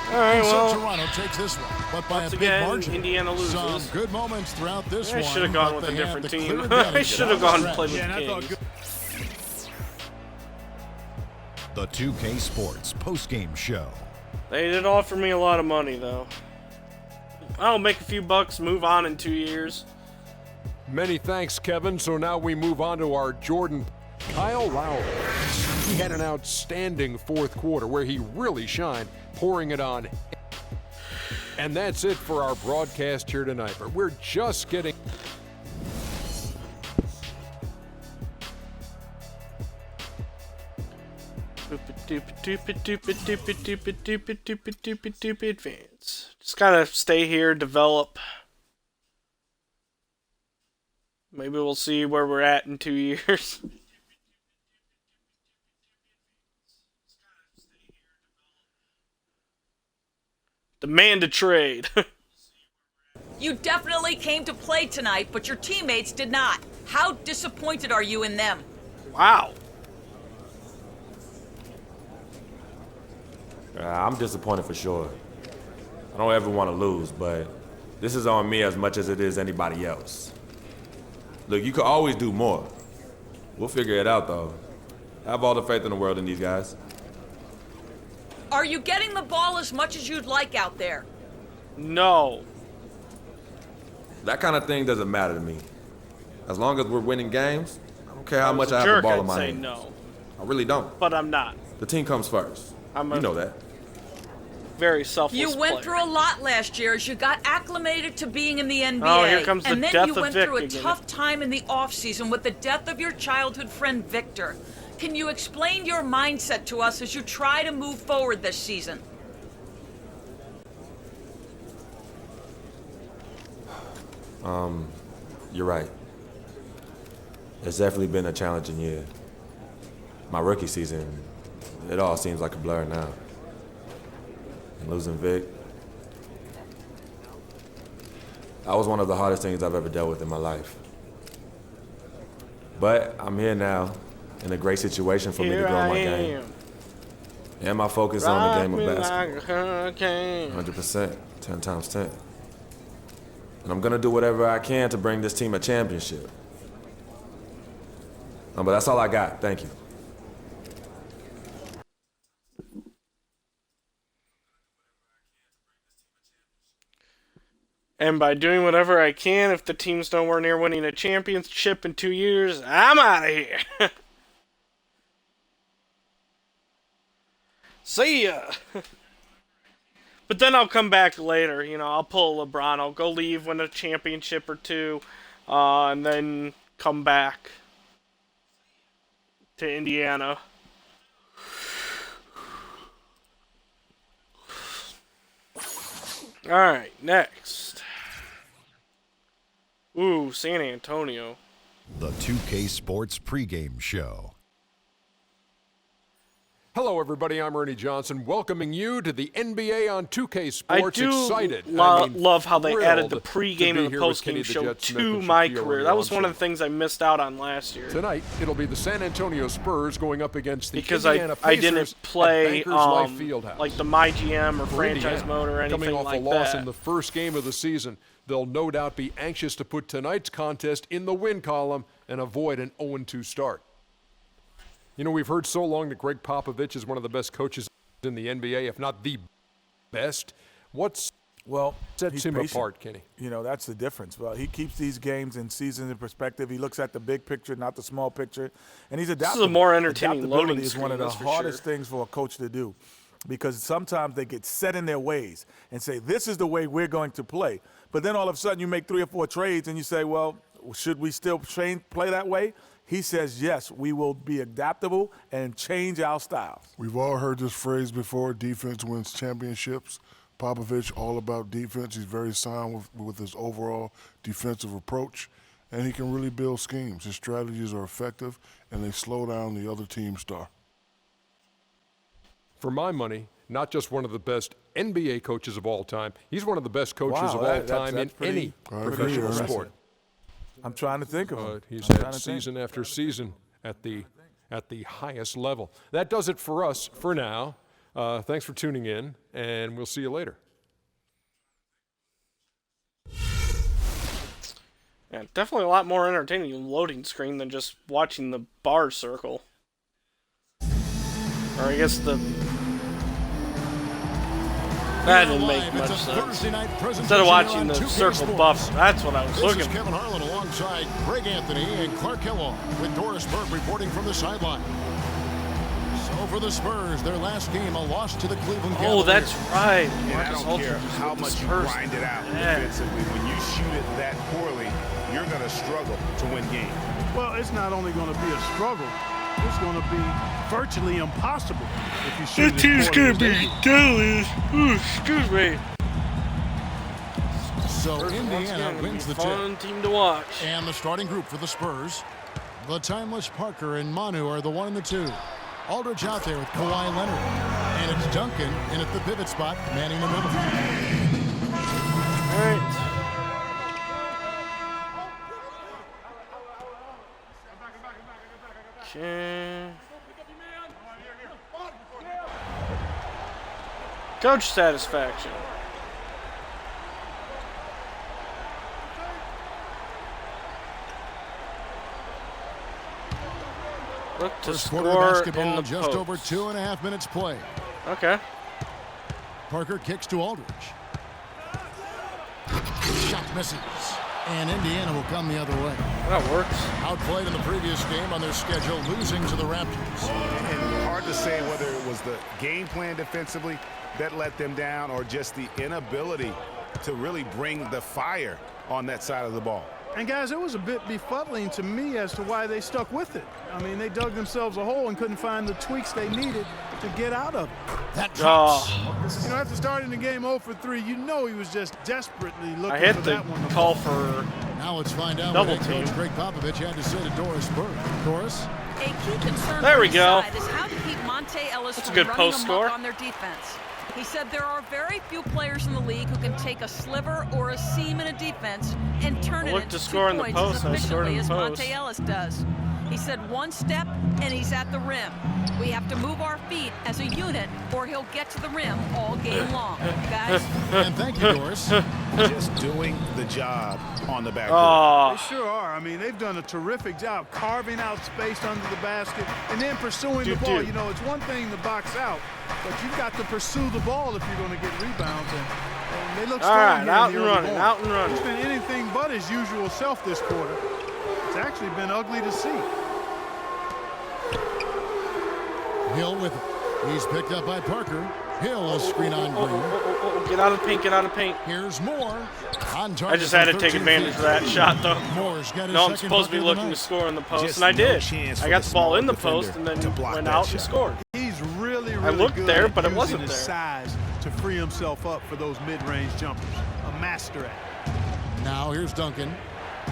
All right, And so well, Toronto takes this one, but by once a big again, margin. Indiana loses. Some good moments throughout this I one. should have gone but with a they have different the team. clear I advantage should have down gone the and played stretch. with Yeah, and I Kings. thought The 2K Sports postgame show. They did offer me a lot of money, though. I'll make a few bucks, move on in 2 years. Many thanks, Kevin. So now we move on to our Jordan. Kyle Lowry. He had an outstanding fourth quarter where he really shined, pouring it on. And that's it for our broadcast here tonight. But we're just getting... Advance. Just gotta stay here, develop. Maybe we'll see where we're at in 2 years. Demand a trade. You definitely came to play tonight, but your teammates did not. How disappointed are you in them? Wow. I'm disappointed for sure. I don't ever want to lose, but this is on me as much as it is anybody else. Look, you could always do more. We'll figure it out, though. Have all the faith in the world in these guys. Are you getting the ball as much as you'd like out there? No. That kind of thing doesn't matter to me. As long as we're winning games, I don't care how much I have Jerk, the ball I'd in my say hand. no. I really don't. But I'm not. The team comes first. You know that. Very selfless You went player. through a lot last year as you got acclimated to being in the NBA. Oh, here comes the and then death you of went Vic through a again. tough time in the offseason with the death of your childhood friend Victor. Can you explain your mindset to us as you try to move forward this season? You're right. It's definitely been a challenging year. My rookie season, it all seems like a blur now. And losing Vic, that was one of the hardest things I've ever dealt with in my life. But I'm here now, in a great situation for me to grow my game. And my focus on the game of basketball. 100%, 10 times 10. And I'm gonna do whatever I can to bring this team a championship. But that's all I got. Thank you. And by doing whatever I can, if the team's nowhere near winning a championship in 2 years, I'm out of here. See ya. But then I'll come back later. You know, I'll pull a LeBron. I'll go leave, win a championship or two, and then come back to Indiana. Alright, next. Ooh, San Antonio. The 2K Sports pregame show. Hello, everybody. I'm Ernie Johnson, welcoming you to the NBA on 2K Sports. I do Excited. love how they added the thrilled pregame to and be the here with postgame Kenny the show Jet Smith to and my Shaquille career. O'Neal That was on one of Sunday. the things I missed out on last year. Tonight, it'll be the San Antonio Spurs going up against the Because Indiana I Pacers didn't play at Bankers Life Fieldhouse. like the MyGM or For franchise Indiana, mode or anything coming off like a loss that. in the first game of the season, they'll no doubt be anxious to put tonight's contest in the win column and avoid an 0-2 start. You know, we've heard so long that Greg Popovich is one of the best coaches in the NBA, if not the best. What sets him patient. apart, Kenny? You know, that's the difference. Well, he keeps these games and seasons in perspective. He looks at the big picture, not the small picture. And he's adaptable. This is a more entertaining loading Adaptability is one of the screen, that's for hardest sure. things for a coach to do, because sometimes they get set in their ways and say, this is the way we're going to play. But then all of a sudden you make 3 or 4 trades and you say, well, should we still play that way? He says, yes, we will be adaptable and change our styles. We've all heard this phrase before, defense wins championships. Popovich, all about defense. He's very sound with his overall defensive approach, and he can really build schemes. His strategies are effective, and they slow down the other team's star. For my money, not just one of the best NBA coaches of all time, he's one of the best coaches of all time in any professional sport. I'm trying to think of him. He's had season after season at the highest level. That does it for us for now. Thanks for tuning in, and we'll see you later. Yeah, definitely a lot more entertaining loading screen than just watching the bar circle. Or I guess that didn't make much sense. Instead of watching the circle buff, that's what I was looking This is for. Kevin Harlan alongside Greg Anthony and Clark Kellogg with Doris Burke reporting from the sideline. So for the Spurs, their last game, a loss to the Cleveland Cavaliers. Oh, that's right. And I Marcus don't Ultra care just how with the much you Spurs. grind it out Yeah. defensively. When you shoot it that poorly, you're going to struggle to win games. Well, it's not only going to be a struggle, it's going to be virtually impossible if you shoot This it team's as gonna poorly as they be do. deadly. Ooh, excuse me. So Once Indiana again, wins it'll the be a tip. fun team to watch. And the starting group for the Spurs, the timeless Parker and Manu are the 1 and the 2. Aldridge out there with Kawhi Leonard. And it's Duncan in at the pivot spot, manning the middle. All right. Okay. Coach satisfaction. Look to First quarter score basketball, in the just post. over 2.5 minutes play. Okay. Parker kicks to Aldridge. Shot misses. And Indiana will come the other way. That works. Outplayed in the previous game on their schedule, losing to the Raptors. And hard to say whether it was the game plan defensively that let them down or just the inability to really bring the fire on that side of the ball. And guys, it was a bit befuddling to me as to why they stuck with it. I mean, they dug themselves a hole and couldn't find the tweaks they needed to get out of it. That drops. You know, after starting the game 0 for 3, you know he was just desperately looking I hit for the that one. call for Now let's find out double what head coach team. Greg Popovich had to say to Doris Burke. Doris? A key concern There for we his go. side is how to keep Monte Ellis That's a from good running post amok score. on their defense. He said there are very few players in the league who can take a sliver or a seam in a defense and turn it Look into to 2 score in the points post. as I scored in efficiently the as post. Monte Ellis does. He said one step and he's at the rim. We have to move our feet as a unit or he'll get to the rim all game long. Guys, And thank you, Doris. Just doing the job on the backboard. Oh, They sure are. I mean, they've done a terrific job carving out space under the basket and then pursuing the ball. You know, it's one thing to box out, but you've got to pursue the ball if you're going to get rebounds. And they look All strong right, here out in the and early running, going. out and running. It's been anything but his usual self this quarter. It's actually been ugly to see. Hill with it. He's picked up by Parker. Hill a screen on Green. get out of the paint, get out of the paint. Here's Moore. On target I just had to from take 13 advantage feet. of that shot, though. Moore's got his No, I'm second supposed to be bucket of the looking to night. score in the post, Just and I no did. chance I for got the the ball smaller in the defender post and then to block went that out and shot. scored. He's really, I really looked good there, at but it using wasn't his there. size to free himself up for those mid-range jumpers. A master at it. Now here's Duncan.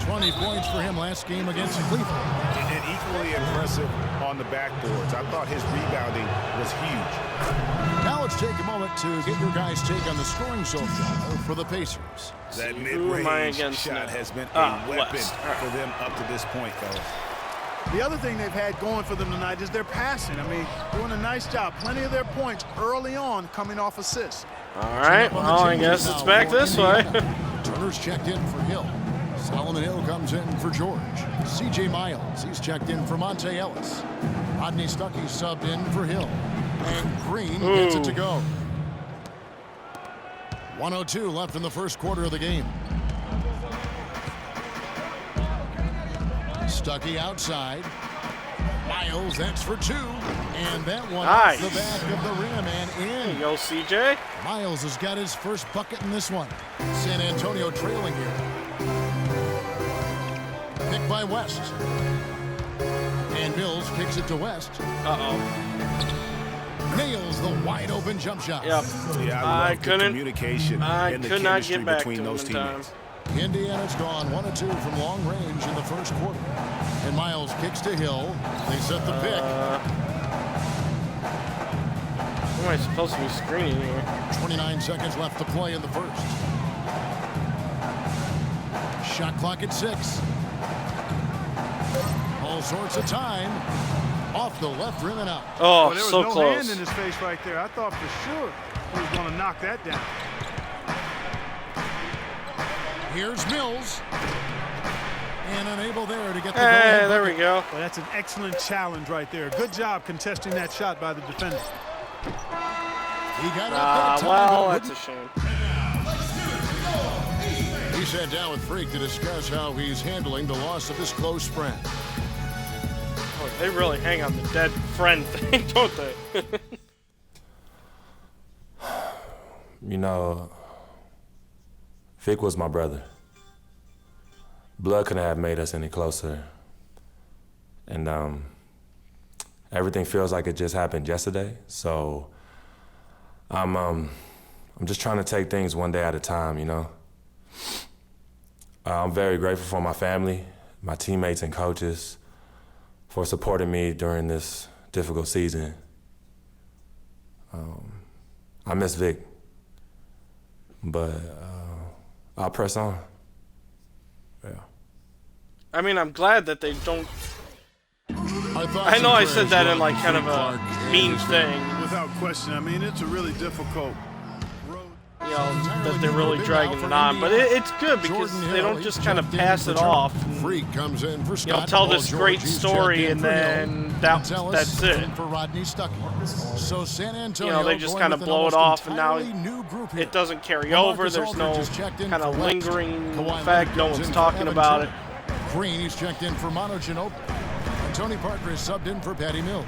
20 points for him last game against Cleveland. And equally impressive on the backboards. I thought his rebounding was huge. Now let's take a moment to get your guys' take on the scoring so far for the Pacers. That Who am I mid-range against shot now? has been a weapon West. All right. for them up to this point, fellas. The other thing they've had going for them tonight is their passing. I mean, doing a nice job. Plenty of their points early on coming off assists. All right, well, I guess it's back this way. Turner's checked in for Hill. Solomon Hill comes in for George. C.J. Miles, he's checked in for Monte Ellis. Rodney Stuckey subbed in for Hill. And Green gets it to go. 1:02 left in the first quarter of the game. Stuckey outside. Miles, that's for 2. And that one Nice. off the back of the rim and There you in. go, CJ. Miles has got his first bucket in this one. San Antonio trailing here. Picked by West. And Mills kicks it to West. Uh-oh. Nails the wide open jump shot. Yep. Yeah, I love the couldn't. communication I and the could not chemistry get back to between him those in time. teammates. Indiana's gone 1-2 from long range in the first quarter. And Miles kicks to Hill. They set the pick. Who am I supposed to be screening here? 29 seconds left to play in the first. Shot clock at 6. All sorts of time. Off the left rim and out. Oh, There was so no close. hand in his face right there. I thought for sure he was going to knock that down. Here's Mills. And unable there to get the Hey, goal. there we go. Well, that's an excellent challenge right there. Good job contesting that shot by the defender. He got up that time, Well, but that's a shame. he sat down with Freak to discuss how he's handling the loss of his close friend. Oh, they really hang on the dead friend thing, don't they? You know, Vic was my brother. Blood couldn't have made us any closer. And everything feels like it just happened yesterday. So I'm just trying to take things one day at a time, you know. I'm very grateful for my family, my teammates and coaches for supporting me during this difficult season. I miss Vic, but I'll press on. Yeah. I mean, I'm glad that they don't. Our I know I said that in like kind of a mean thing. Without question. I mean, it's a really difficult road. You know, that they're really dragging it on, but it's good because they don't just kind of pass it off. And, Freak comes in for Scott. you know, tell this Paul great George. He's story checked in and for then Hill. that's it. For Rodney Stuckey. So San Antonio, You know, they just going kind of with an blow it almost off, and now entirely new group here. it doesn't carry LaMarcus over. There's no Aldridge is checked in kind of for West. lingering Kawhi effect. Leonard No comes one's in for talking Evan about Turner. it. Green, he's checked in for Manu Ginobili. And Tony Parker is subbed in for Patty Mills.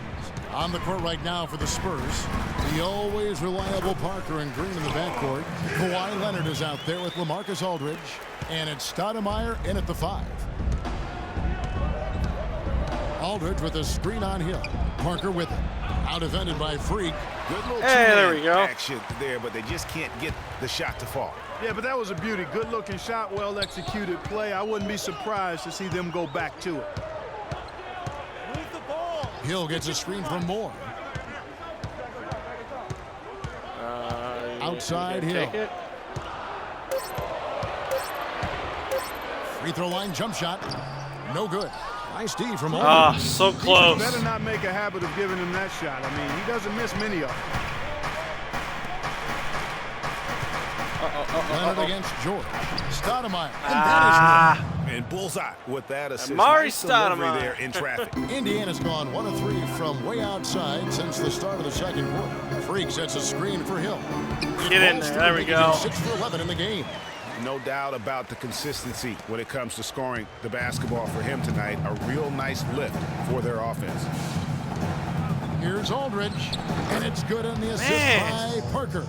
On the court right now for the Spurs, the always reliable Parker and Green in the backcourt. Kawhi Leonard is out there with LaMarcus Aldridge. And it's Stoudemire in at the 5. Aldridge with a screen on Hill. Parker with it. Out defended by Freak. Good little there we go. action there, but they just can't get the shot to fall. Yeah, but that was a beauty. Good-looking shot, well-executed play. I wouldn't be surprised to see them go back to it. Move the ball. Hill gets a screen from Moore. Outside Hill. Take it. Free throw line jump shot. No good. Nice D from Aldridge. Ah, so close. Better not make a habit of giving him that shot. I mean, he doesn't miss many of them. Leonard against George. Stoudemire. And that And bullseye with that assist. Mari Nice delivery Stoudemire. there in traffic. is Indiana's gone 1 of 3 from way outside since the start of the second quarter. Freak sets a screen for Hill. Get in there. There we go. 6 for 11 in the game. No doubt about the consistency when it comes to scoring the basketball for him tonight. A real nice lift for their offense. Here's Aldridge. And it's good on the assist Man. by Parker.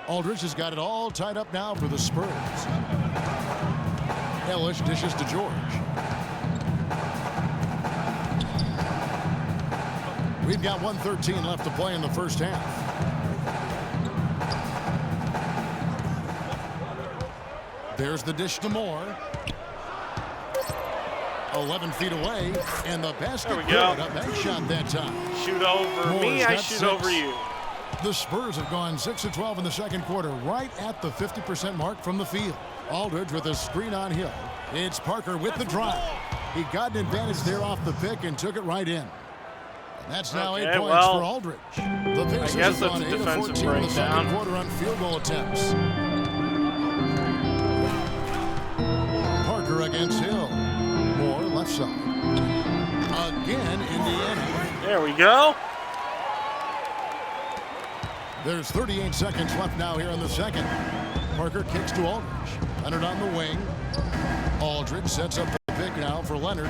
Aldridge has got it all tied up now for the Spurs. Ellis dishes to George. We've got 1:13 left to play in the first half. There's the dish to Moore. 11 feet away, and the basket. There we go. good. A bank shot that time. Shoot over Moore's me, I got shoot 6. over you. The Spurs have gone 6 of 12 in the second quarter, right at the 50% mark from the field. Aldridge with a screen on Hill. It's Parker with the drive. He got an advantage there off the pick and took it right in. And that's now 8 points well, for Aldridge. The Pacers guess have gone that's a 8 of defensive 14 in the second breakdown. quarter on field goal attempts. Parker against Hill. Moore left side. Again, Indiana. There we go. There's 38 seconds left now here in the second. Parker kicks to Aldridge. Leonard on the wing. Aldridge sets up the pick now for Leonard.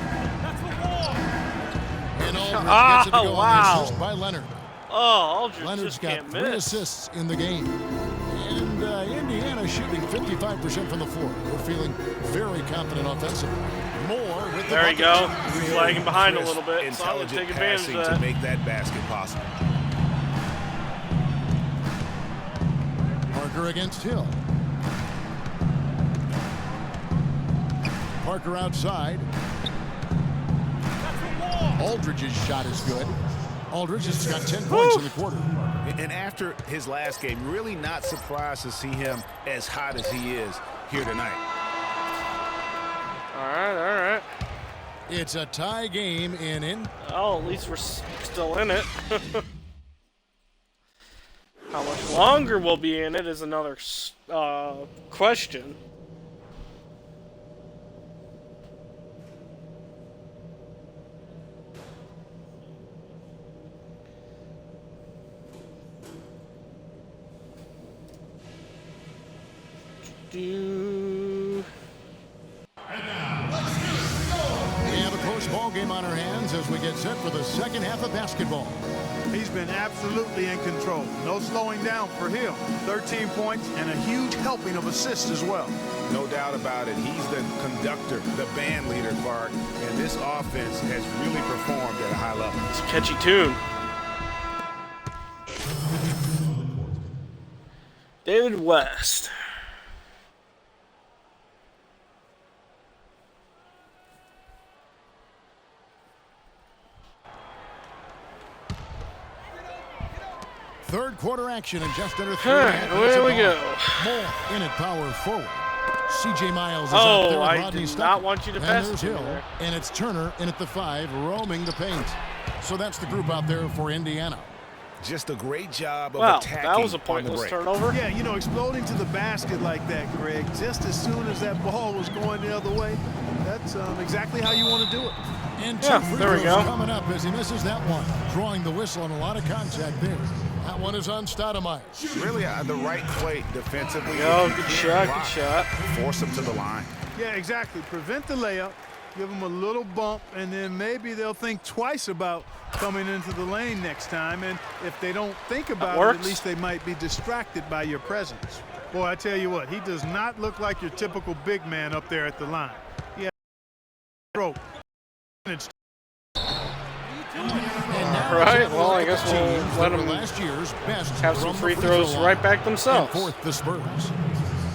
And Aldridge gets it to go on the assist by Leonard. Oh, Aldridge Leonard's just got can't 3 miss. assists in the game. And Indiana shooting 55% from the floor. They're feeling very confident offensively. Moore with the There you go. bucket. He's lagging behind a Crisp, little bit. So I'm going to intelligent take advantage passing of to that. make that basket possible. Parker against Hill. Parker outside. Aldridge's shot is good. Aldridge has got 10 points in the quarter. And after his last game, really not surprised to see him as hot as he is here tonight. All right. It's a tie game in. Oh, at least we're still in it. How much longer we'll be in it is another question. We have a close ball game on our hands as we get set for the second half of basketball. He's been absolutely in control. No slowing down for him. 13 points and a huge helping of assists as well. No doubt about it. He's the conductor, the band leader, Clark. And this offense has really performed at a high level. It's a catchy tune. David West. Third quarter action in just under 3 minutes. Here we go. Moore in at power forward. C.J. Miles is out there with I Rodney did Stuckey. not want you to pass And it there's to me Hill, there. and it's Turner in at the 5, roaming the paint. So that's the group out there for Indiana. Just a great job of Well, attacking that was a on the pointless break. turnover. Yeah, you know, exploding to the basket like that, Greg, just as soon as that ball was going the other way, that's exactly how you want to do it. And Yeah, two free there we throws go. coming up as he misses that one. Drawing the whistle and a lot of contact there. That one is on Stoudemire. Really the right play defensively. Yo, If you good can't shot, block, good shot. Force them to the line. Yeah, exactly. Prevent the layup, give them a little bump, and then maybe they'll think twice about coming into the lane next time. And if they don't think about it, at least they might be distracted by your presence. Boy, I tell you what, he does not look like your typical big man up there at the line. Yeah, rope. All right, well, I guess we'll let them last year's best have some from the free throw throws line. right back And themselves. fourth, the Spurs.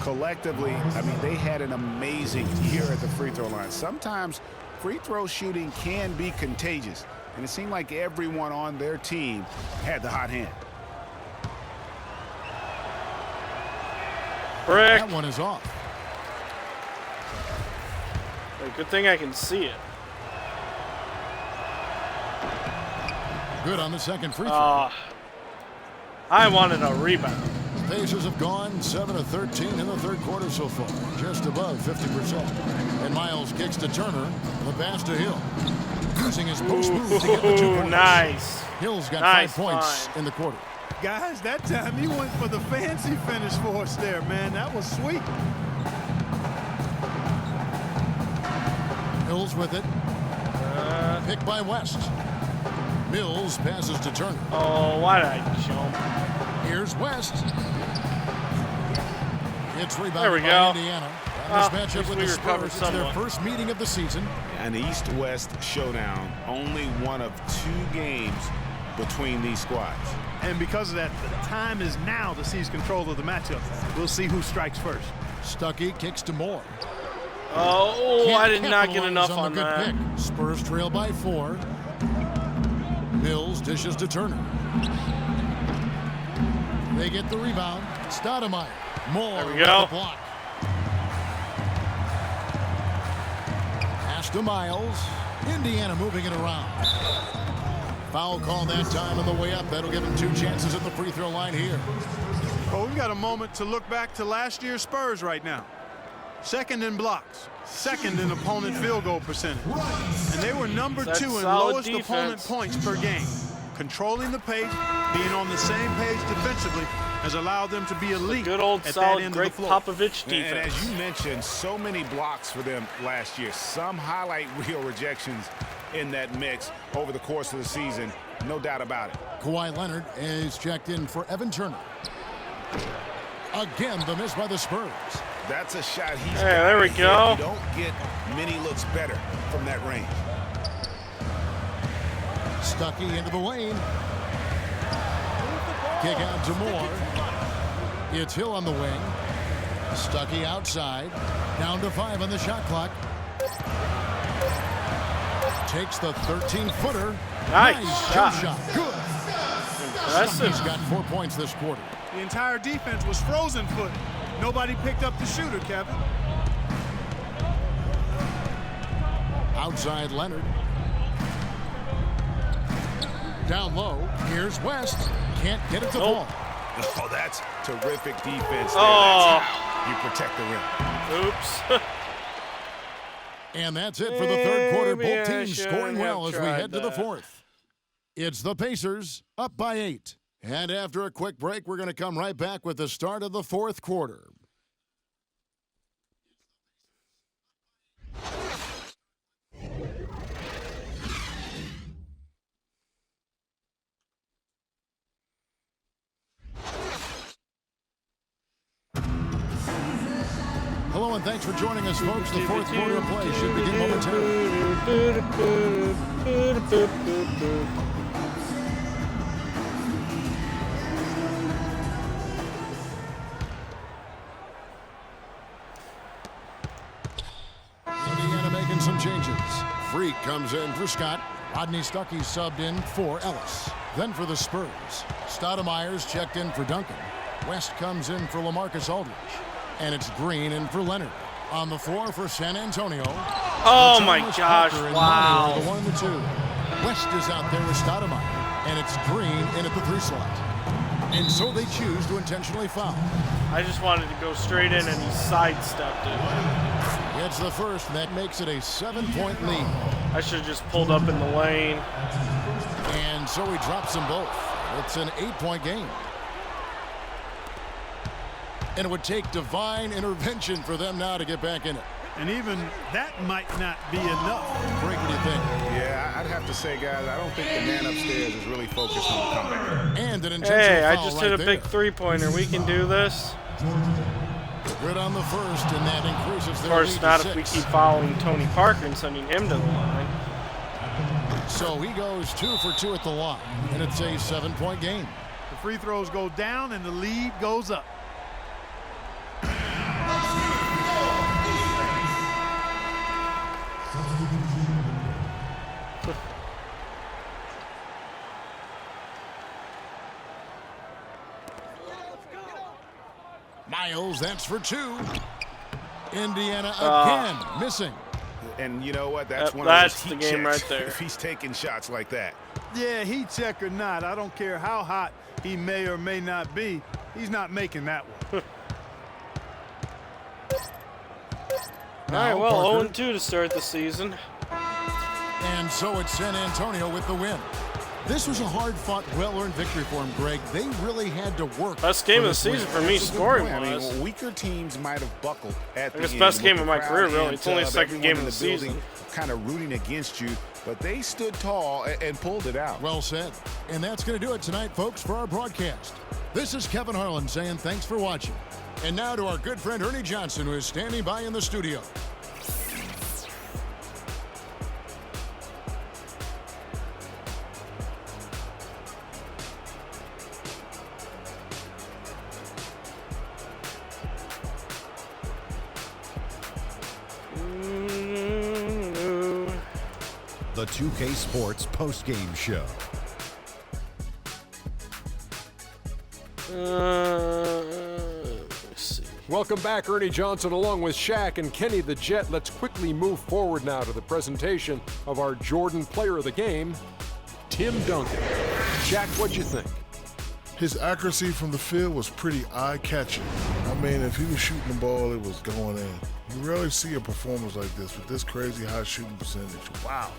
Collectively, I mean, they had an amazing year at the free throw line. Sometimes free throw shooting can be contagious, and it seemed like everyone on their team had the hot hand. Brick. That one is off. Good thing I can see it. Good on the second free throw. I wanted a rebound. Pacers have gone 7 of 13 in the third quarter so far, just above 50%. And Miles kicks to Turner, the pass to Hill. Using his post move to get the 2 points. Nice. Hill's got Nice 5 points find. in the quarter. Guys, that time he went for the fancy finish for us there, man. That was sweet. Mills with it. Picked by West. Mills passes to Turner. Oh, why did I jump? Here's West. It's There we rebounded by go. Indiana. And Well, this at matchup least with we the recovered Spurs, it's their somewhat. first meeting of the season. An East-West showdown, only one of 2 games between these squads. And because of that, the time is now to seize control of the matchup. We'll see who strikes first. Stuckey kicks to Moore. Oh, Can't I did not get capitalize enough on on the good that. pick. Spurs trail by 4. Mills dishes to Turner. They get the rebound. Stoudemire. Moore There we with go. the block. Pass to Miles. Indiana moving it around. Foul call that time on the way up. That'll give him 2 chances at the free throw line here. Oh, we've got a moment to look back to last year's Spurs right now. Second in blocks, second in opponent field goal percentage. And they were number That's 2 in solid lowest opponent defense. points per game. Controlling the pace, being on the same page defensively has allowed them to be elite Good old at that solid end Greg of the floor. Popovich And defense. as you mentioned, so many blocks for them last year. Some highlight reel rejections in that mix over the course of the season. No doubt about it. Kawhi Leonard is checked in for Evan Turner. Again, the miss by the Spurs. That's a shot he's Hey, there we got. go. You don't get many looks better from that range. Stuckey into the lane. Kick out to Moore. It's Hill on the wing. Stuckey outside. Down to 5 on the shot clock. Takes the 13-footer. Nice jump shot. shot. Good. Impressive. He's got 4 points this quarter. The entire defense was frozen foot. Nobody picked up the shooter, Kevin. Outside Leonard. Down low. Here's West. Can't get it to fall. Oh, that's terrific defense there. Oh. That's how you protect the rim. Oops. And that's it for the third quarter. Maybe Both I teams shouldn't scoring well have as we tried head to the that. fourth. It's the Pacers up by 8. And after a quick break, we're going to come right back with the start of the fourth quarter. Hello and thanks for joining us, folks. The fourth quarter of play should begin momentarily. Indiana making some changes. Freak comes in for Scott. Rodney Stuckey subbed in for Ellis. Then for the Spurs, Stoudemire's checked in for Duncan. West comes in for LaMarcus Aldridge. And it's Green in for Leonard. On the floor for San Antonio. Oh my gosh, wow. The 1 and the 2. West is out there with Stoudemire, and it's Green in at the 3 slot. And so they choose to intentionally foul. I just wanted to go straight in and he sidestepped it. It's the first, and that makes it a 7-point lead. I should have just pulled up in the lane. And so he drops them both. It's an 8-point game. And it would take divine intervention for them now to get back in it. And even that might not be enough. Greg, what do you think? Yeah, I'd have to say, guys, I don't think the man upstairs is really focused on the comeback. And an intentional Hey, I foul just right hit a there. big three-pointer. We can do this. Good on the first, and that increases Of their course, lead not to if we 6. keep following Tony Parker and sending him to the line. So he goes 2 for 2 at the line, and it's a 7-point game. The free throws go down and the lead goes up. Miles, that's for 2. Indiana again missing. And you know what? That's one that's of the those heat game checks right there. if he's taking shots like that. Yeah, heat check or not, I don't care how hot he may or may not be, he's not making that one. All right, well, Parker. 0-2 to start the season. And so it's San Antonio with the win. This was a hard-fought, well-earned victory for him, Greg. They really had to work. Best game of the this win. season for me, That's a good scoring point. I wise. mean, weaker teams might have buckled at the It's end. best with game the of my crowd career, really. It's only the amped up, second game everyone of the in building season. kind of rooting against you, but they stood tall and pulled it out. Well said. And that's going to do it tonight, folks, for our broadcast. This is Kevin Harlan saying thanks for watching. And now to our good friend Ernie Johnson, who is standing by in the studio. The 2K Sports postgame show. Let's see. Welcome back, Ernie Johnson, along with Shaq and Kenny the Jet. Let's quickly move forward now to the presentation of our Jordan Player of the Game, Tim Duncan. Shaq, what'd you think? His accuracy from the field was pretty eye-catching. I mean, if he was shooting the ball, it was going in. You rarely see a performance like this with this crazy high shooting percentage. Wow.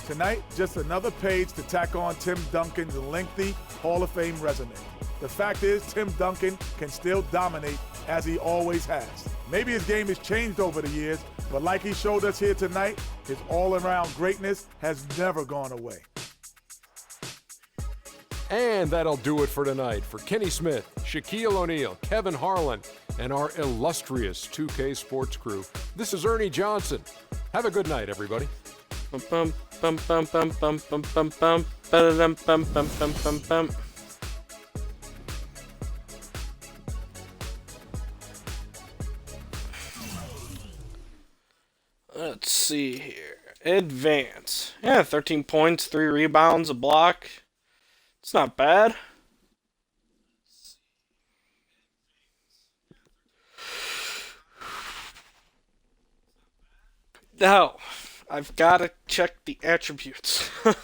Tonight, just another page to tack on Tim Duncan's lengthy Hall of Fame resume. The fact is, Tim Duncan can still dominate as he always has. Maybe his game has changed over the years, but like he showed us here tonight, his all-around greatness has never gone away. And that'll do it for tonight. For Kenny Smith, Shaquille O'Neal, Kevin Harlan, and our illustrious 2K Sports crew, this is Ernie Johnson. Have a good night, everybody. Bum, bum, bum, bum, bum, bum, bum, bum, ba-da-dum, bum, bum, bum, bum, bum. Let's see here. Advance. Yeah, 13 points, 3 rebounds, a block. It's not bad. Now, I've got to check the attributes. I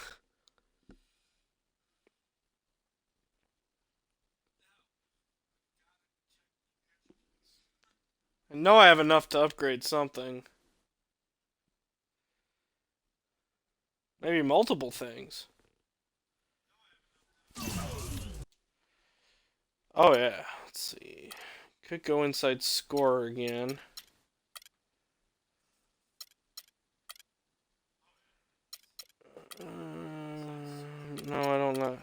know I have enough to upgrade something. Maybe multiple things. Oh yeah, let's see. Could go inside scorer again. No, I don't know.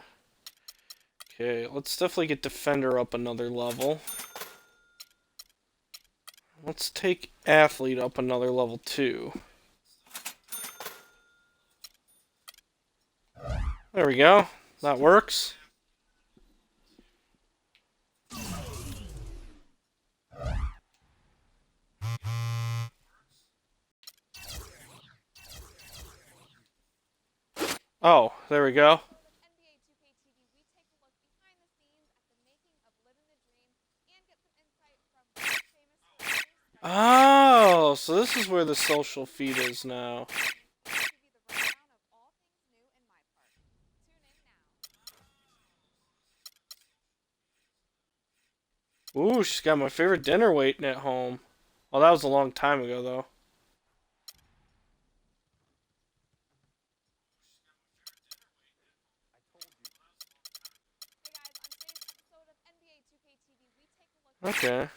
Okay, let's definitely get defender up another level. Let's take athlete up another level too. There we go. That works. Oh, there we go. Oh, so this is where the social feed is now. Ooh, she's got my favorite dinner waiting at home. Well, that was a long time ago, though. Okay.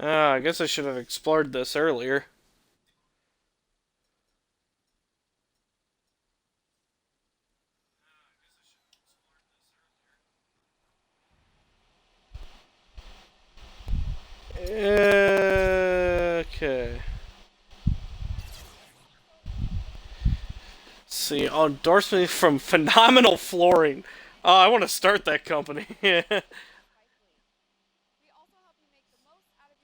I guess I should have explored this earlier. Okay. Let's see, endorsement from Phenomenal Flooring. Oh, I want to start that company.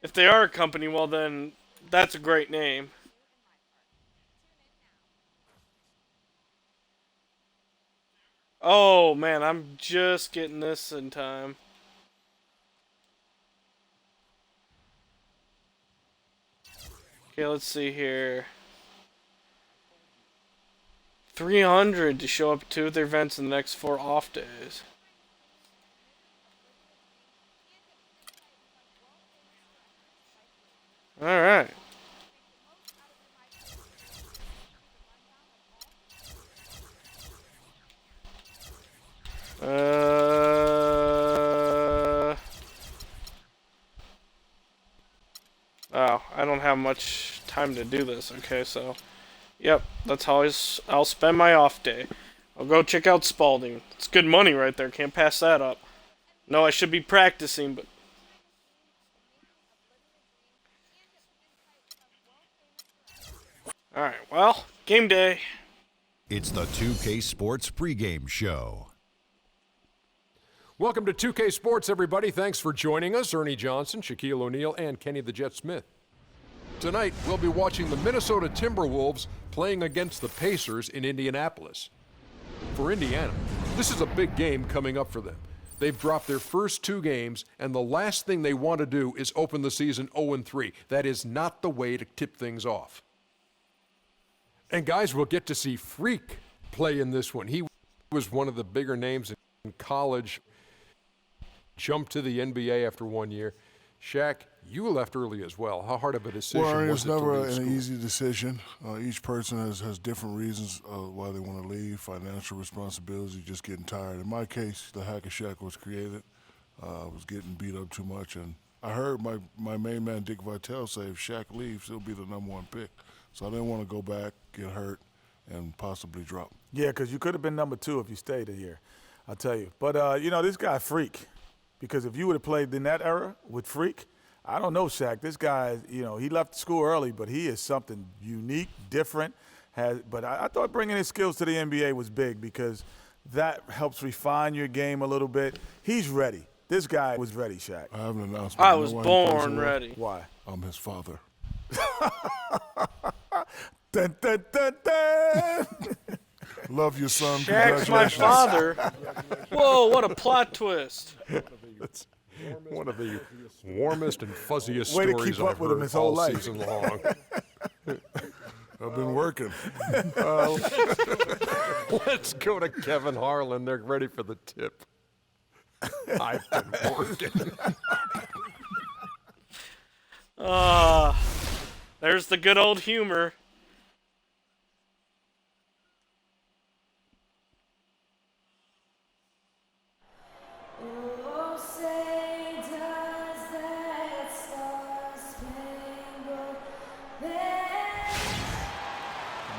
If they are a company, well then, that's a great name. Oh man, I'm just getting this in time. Okay, let's see here. 300 to show up at 2 of their events in the next 4 off days. Alright. Oh, I don't have much time to do this. Okay, so, yep, that's how I'll spend my off day. I'll go check out Spalding. It's good money right there. Can't pass that up. No, I should be practicing, but alright, well, game day. It's the 2K Sports pregame show. Welcome to 2K Sports, everybody. Thanks for joining us. Ernie Johnson, Shaquille O'Neal, and Kenny the Jet Smith. Tonight, we'll be watching the Minnesota Timberwolves playing against the Pacers in Indianapolis. For Indiana, this is a big game coming up for them. They've dropped their first 2 games, and the last thing they want to do is open the season 0-3. That is not the way to tip things off. And guys, we'll get to see Freak play in this one. He was one of the bigger names in college. Jumped to the NBA after 1 year. Shaq, you left early as well. How hard of a decision was it to leave It's never school? an easy decision. Each person has different reasons why they want to leave. Financial responsibility, just getting tired. In my case, the Hack of Shaq was created. I was getting beat up too much, and I heard my main man Dick Vitale say if Shaq leaves, he'll be the #1 pick. So I didn't want to go back, get hurt, and possibly drop. Yeah, because you could have been #2 if you stayed a year, I'll tell you. But, you know, this guy Freak, because if you would have played in that era with Freak, I don't know, Shaq. This guy, you know, he left school early, but he is something unique, different. But I thought bringing his skills to the NBA was big because that helps refine your game a little bit. He's ready. This guy was ready, Shaq. I have an announcement. I was born ready. Why? I'm his father. Dun, dun, dun, dun. Love your son. Shaq's my father. Whoa, what a plot twist. It's one of the warmest and fuzziest Way to stories keep up I've with him heard his whole all life. season long. I've been working. Let's go to Kevin Harlan. They're ready for the tip. I've been working. There's the good old humor.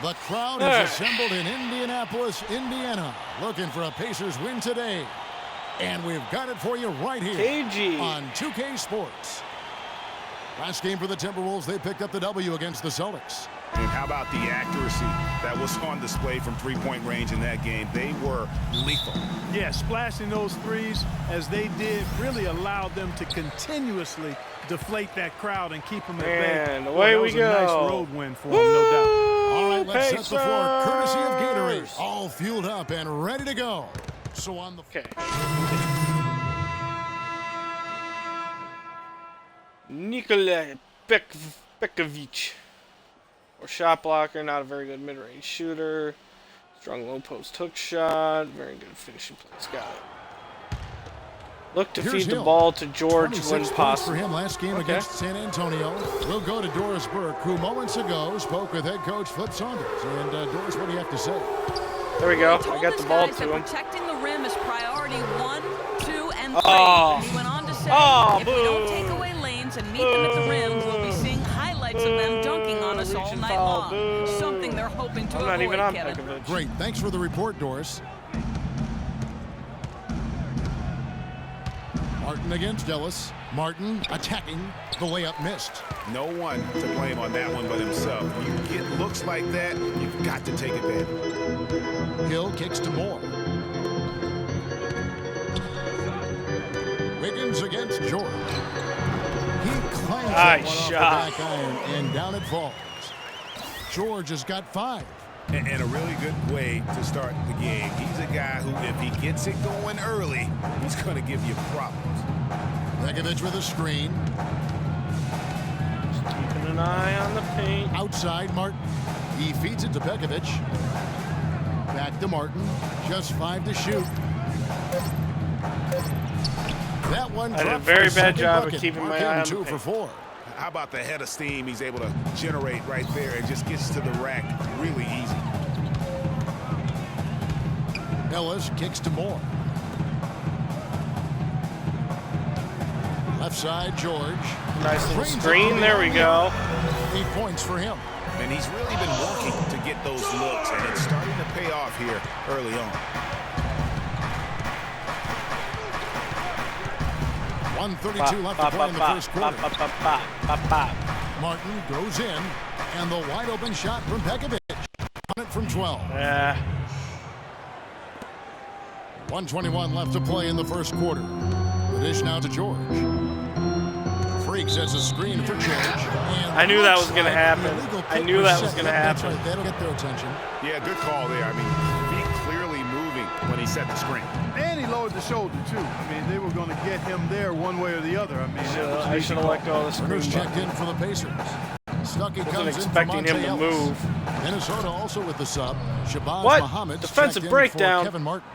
The crowd is assembled in Indianapolis, Indiana, looking for a Pacers win today. And we've got it for you right here KG. on 2K Sports. Last game for the Timberwolves, they picked up the W against the Celtics. And how about the accuracy that was on display from three-point range in that game? They were lethal. Yeah, splashing those threes as they did really allowed them to continuously deflate that crowd and keep them at bay. And away we go. That was a nice road win for them, no doubt. All right, let's set the floor courtesy of Gatorade. Pacers. All fueled up and ready to go. So on the... Okay. Nikola Pekovic. Or shot blocker, not a very good mid-range shooter. Strong low post hook shot. Very good finishing plays. Got it. Look to feed the ball to George when possible. For him last game against San Antonio. We'll go to Doris Burke, who moments ago spoke with head coach Flip Saunders. And Doris, what do you have to say? There we go. He I told got his the ball guys to that him. protecting the rim is priority 1, 2, and 3. Oh. He went on to say, Oh, if we don't boo. take away lanes and meet them at the rim, we'll be seeing highlights of them dunking on us all Reaching night foul. long. Boo. Something they're hoping to I'm not avoid, even on Kevin. Pekovic. Great. Thanks for the report, Doris. Martin against Ellis. Martin attacking. The layup missed. No one to blame on that one but himself. You get looks like that, you've got to take advantage. Hill kicks to Moore. Wiggins against George. He clanks that one off the back iron, and down it falls. George has got 5. And a really good way to start the game. He's a guy who, if he gets it going early, he's going to give you problems. Pekovic with a screen. Just keeping an eye on the paint. Outside Martin. He feeds it to Pekovic. Back to Martin. Just 5 to shoot. That one I did a dropped very for a bad second job of bucket. keeping my Mark eye him on 2 the for paint. 4. How about the head of steam he's able to generate right there and just gets to the rack really easy. Ellis kicks to Moore. Left side, George. Nice little Drains it screen. to the There we alley. go. 8 points for him. And he's really been working to get those looks, and it's starting to pay off here early on. 1:32 left to play in the first quarter. Martin goes in, and the wide open shot from Pekovic. On it from 12. Yeah. 1:21 left to play in the first quarter. The dish now to George. Freak sets a screen for George. And I knew that was going to the happen. illegal I kick knew was that was set. going to That's happen. right. That'll get their attention. Yeah, good call there. I mean, feet clearly moving when he set the screen. And he lowered the shoulder, too. I mean, they were going to get him there one way or the other. I mean, that was an I easy should have call. let go of the screen. Runners checked in for the Pacers. Stuckey Wasn't comes in expecting for him to Monte move. Ellis. Minnesota also with the sub. Shabazz What? Muhammad Defensive checked in breakdown. for Kevin Martin.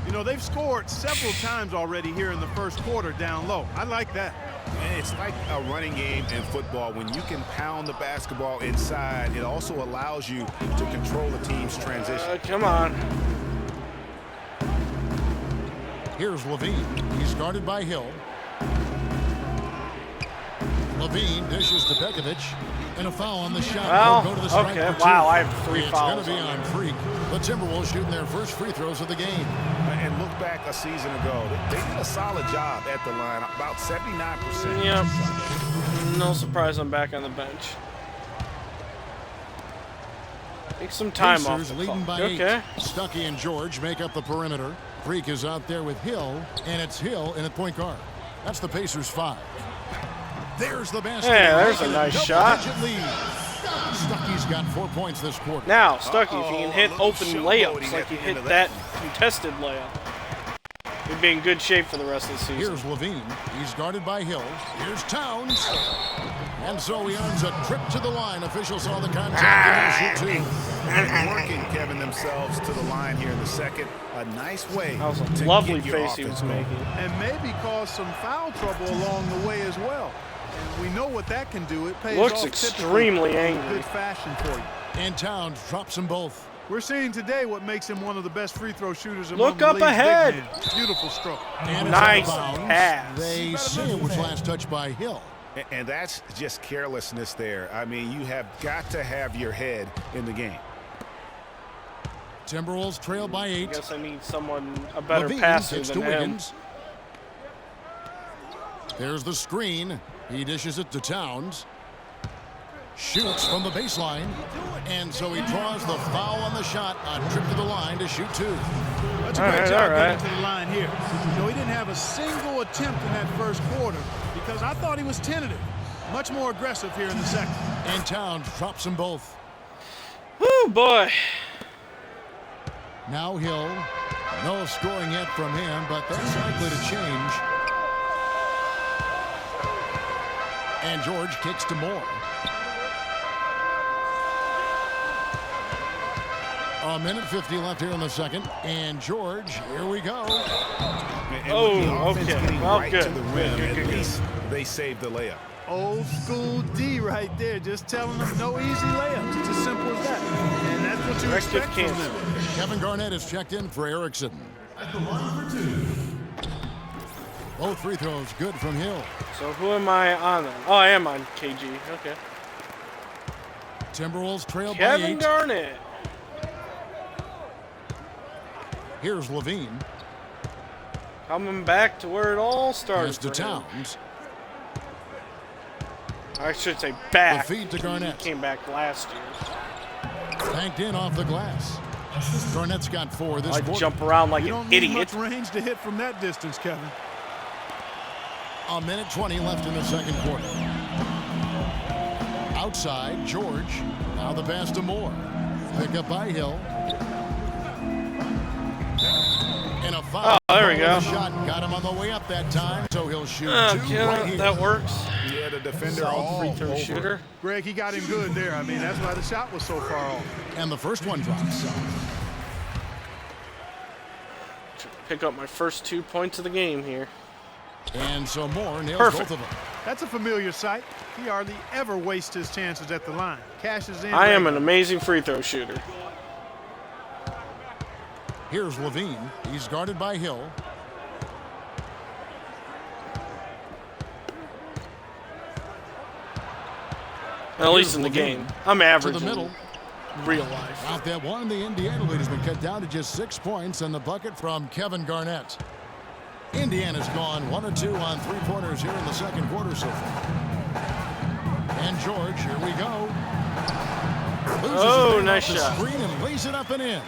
You know, they've scored several times already here in the first quarter down low. I like that. And it's like a running game in football. When you can pound the basketball inside, it also allows you to control the team's transition. Come on. Here's Levine. He's guarded by Hill. Levine dishes to Pekovic. And a foul on the shot. Well, They'll go to the strike okay. for 2. Wow, I have 3 It's fouls. going to be on Freak. The Timberwolves shooting their first free throws of the game. And look back a season ago. They did a solid job at the line, about 79%. Yep. No surprise I'm back on the bench. Take some time off Pacers the leading clock. by 8. Okay. Stuckey and George make up the perimeter. Freak is out there with Hill, and it's Hill in at point guard. That's the Pacers 5. There's the basket. Yeah, there's a nice shot. Double-digit lead. Stuckey's got 4 points this quarter. Now, Stuckey, if he can hit little open showboating layups at like the he end hit of that that contested layup, he'd be in good shape for the rest of the season. Here's Levine. He's guarded by Hill. Here's Towns. And so he earns a trip to the line. Officials saw the contact and he'll shoot 2. And working, Kevin, themselves to the line here in the second. A nice way That was a to lovely get your face he was offense going. making. And maybe cause some foul trouble along the way as well. And we know what that can do. It pays Looks off extremely typically in angry. good fashion for you. And Towns drops them both. We're seeing today what makes him one of the best free throw shooters among Look the up league's big ahead. men. Beautiful stroke. And it's Nice out of bounds. pass. They say it was last touched by Hill. And that's just carelessness there. I mean, you have got to have your head in the game. Timberwolves trail by I 8. guess I need someone, a better Levine passer kicks than to him. Wiggins. There's the screen. He dishes it to Towns. Shoots from the baseline. And so he draws the foul on the shot. A trip to the line to shoot 2. That's a great job getting to the line here. You know, he didn't have a single attempt in that first quarter because I thought he was tentative. Much more aggressive here in the second. And Towns drops them both. Oh boy. Now Hill. No scoring yet from him, but that's likely to change. And George kicks to Moore. A minute 50 left here in the second. And George, here we go. And with the offense getting right to the rim, at least they saved the layup. Old school D right there, just telling them no easy layups. It's as simple as that. And that's what you expect from them. Kevin Garnett is checked in for Erickson. At the line for 2. Both free throws good from Hill. So who am I on then? Oh, I am on KG. Okay. Timberwolves trail by 8. Kevin Garnett. Here's Levine. Coming back to where it all started. Pass to Towns. I should say back. The feed to Garnett. He came back last year. Banked in off the glass. Garnett's got 4 this quarter. I jump around like you an don't need idiot. much range to hit from that distance, Kevin. A minute 20 left in the second quarter. Outside, George. Now the pass to Moore. Pick up by Hill. And a foul. Oh, there we go. Shot got him on the way up that time, so he'll shoot 2 right here. That works. Yeah, the defender Solid all free throw over. shooter. Greg, he got him good there. I mean, that's why the shot was so far off. And the first one drops. Pick up my first 2 points of the game here. And so Moore nails Perfect. both of them. That's a familiar sight. He hardly ever wastes his chances at the line. Cashes in. I am an amazing free throw shooter. Here's Levine. He's guarded by Hill. At least in the game. I'm average To the middle. in real life. Out that one, the Indiana lead has been cut down to just 6 points, and the bucket from Kevin Garnett. Indiana's gone 1 of 2 on 3-pointers here in the second quarter so far. And George, here we go. Loses nice off the shot. screen and lays it up and in.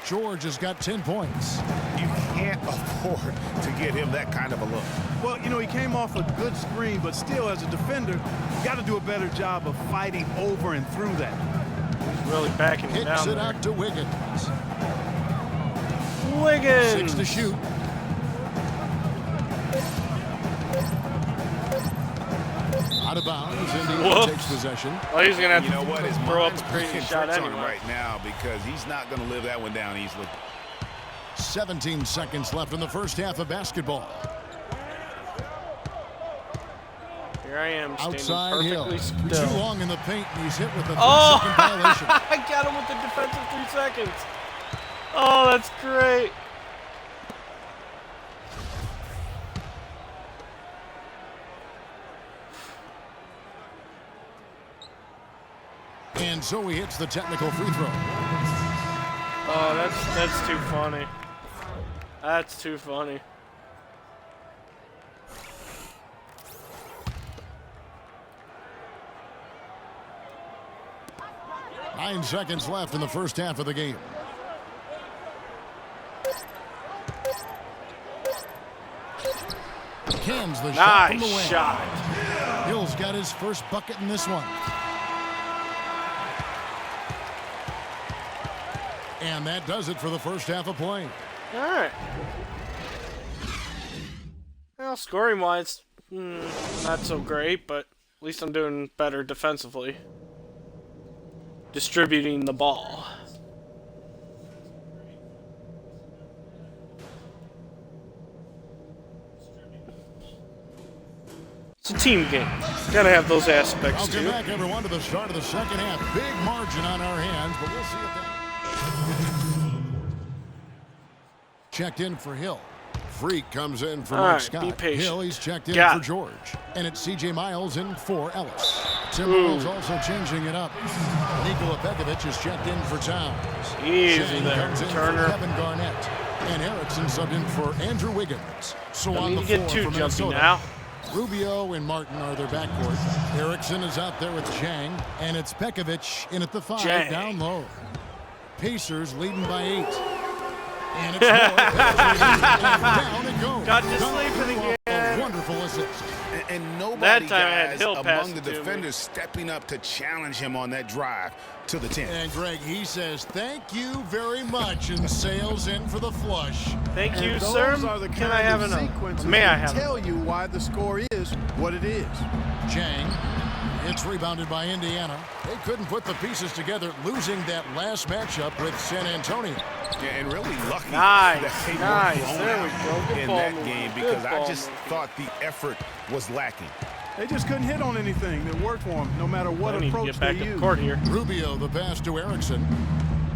George has got 10 points. You can't afford to get him that kind of a look. Well, you know, he came off a good screen, but still, as a defender, you got to do a better job of fighting over and through that. Really backing it Hits down it there. out to Wiggins. 6 to shoot. Out of bounds. Indiana Whoops. takes possession. Oh, he's going to have You know what? His to throw up mind's a crazy playing shot tricks on him anyway. right now because he's not going to live that one down easily. 17 seconds left in the first half of basketball. Here I am, standing Outside Hill. perfectly Too still. long in the paint, and he's hit with a 3-second Oh, violation. I got him with the defensive 3 seconds. Oh, that's great. And so he hits the technical free throw. Oh, that's too funny. That's too funny. Nine seconds left in the first half of the game. Cans the shot from the Nice wing. shot. Hill's got his first bucket in this one. And that does it for the first half of play. All right. Well, scoring-wise, not so great, but at least I'm doing better defensively. Distributing the ball. It's a team game. Gotta have those aspects Welcome too. back, everyone, to the start of the second half. Big margin on our hands, but we'll see if that... Checked in for Hill. Freak comes in for All Mike right, Scott. be patient. Hill, he's checked in Got for it. George. And it's C.J. Miles in for Ellis. Timberwolves also changing it up. Nikola Pekovic is checked in for Towns. Easy Shane there, comes in Turner. for Kevin Garnett. And Erickson subbed in for Andrew Wiggins. So Don't on need the to get floor too for jumpy Minnesota, now. Rubio and Martin are their backcourt. Erickson is out there with Zhang, and it's Pekovic in at the 5 Zhang. down low. Pacers leading by 8. And it's more. Down it goes. Got to sleep in the game. Wonderful assist. And nobody That time I had guys Hill pass among the it to me. defenders stepping up to challenge him on that drive to the 10. And Greg, he says thank you very much and sails in for the flush. Thank you, And sir. those are the Can kind I have of another? sequences May I that have tell you why the score is what it is. Zhang. It's rebounded by Indiana. They couldn't put the pieces together, losing that last matchup with San Antonio. Yeah, and really lucky Nice, that they nice. were blown There we out go. Good in ball that movement. game Good because I ball just movement. thought the effort was lacking. They just couldn't hit on anything that worked for them, no matter what I need to approach get back they to the used. court here. Rubio the pass to Erickson.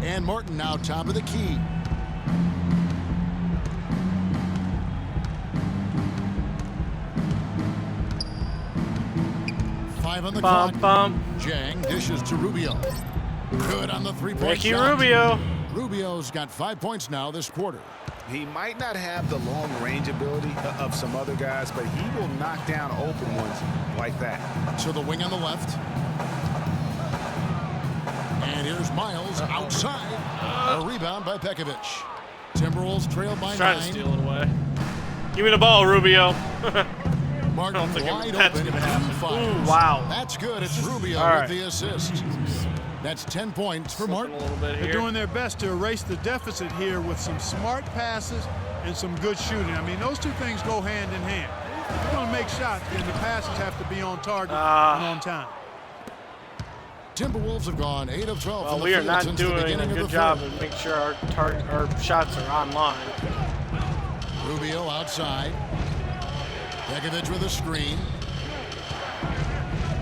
And Martin now top of the key. Five on the clock. Zhang dishes to Rubio. Good on the three-point Ricky shot. Rubio. Rubio's got 5 points now this quarter. He might not have the long range ability of some other guys, but he will knock down open ones like that. To the wing on the left. And here's Miles outside. A rebound by Pekovic. Timberwolves trail by Trying 9. to steal it away. Give me the ball, Rubio. Martin I don't think wide that's open. gonna happen. He fires. Ooh, wow. That's good. It's Rubio All right. with the assist. That's 10 points for Slipping Martin. a little bit They're here. doing their best to erase the deficit here with some smart passes and some good shooting. I mean, those two things go hand in hand. If you're going to make shots, then the passes have to be on target and on time. Timberwolves have gone 8 of 12 Well, from the we are field not since the doing beginning a of the good job third. of making sure our shots are online. Rubio outside. Pekovic with a screen.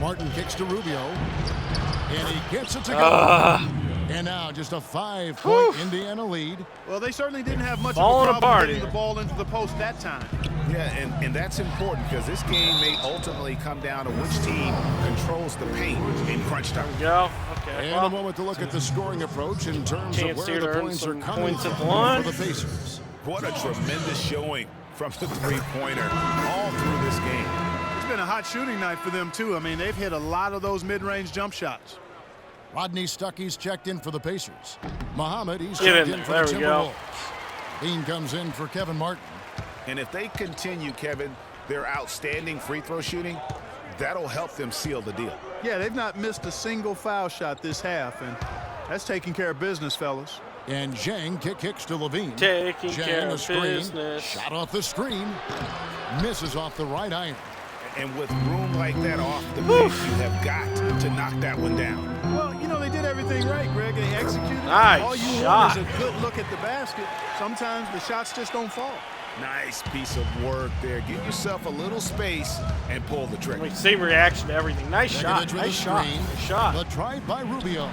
Martin kicks to Rubio. And he gets it to go. And now just a 5-point Indiana lead. Well, they certainly didn't have much Falling of a problem apart getting here. the ball into the post that time. Yeah, and that's important because this game may ultimately come down to which team controls the paint in crunch time. Go. Okay. And a moment to look at the scoring approach in terms of Chance where here to the earn points are some coming points at from the line. for the Pacers. What a tremendous showing from the three-pointer all through this game. It's been a hot shooting night for them, too. I mean, they've hit a lot of those mid-range jump shots. Rodney Stuckey's checked in for the Pacers. Muhammad, he's Get checked in in there. for There the we go. Timberwolves. Dean comes in for Kevin Martin. And if they continue, Kevin, their outstanding free throw shooting, that'll help them seal the deal. Yeah, they've not missed a single foul shot this half, and that's taking care of business, fellas. And Zhang kicks to Levine. Taking Zhang, care a of screen. business. Shot off the screen. Misses off the right iron. And with room like that off the bench, you have got to knock that one down. Well, you know, they did everything right, Greg. They executed. Nice All you shot. want is a good look at the basket. Sometimes the shots just don't fall. Nice piece of work there. Give yourself a little space and pull the trigger. Same reaction to everything. Nice shot. Pekovic with Nice a shot. screen. Nice shot. But tried by Rubio.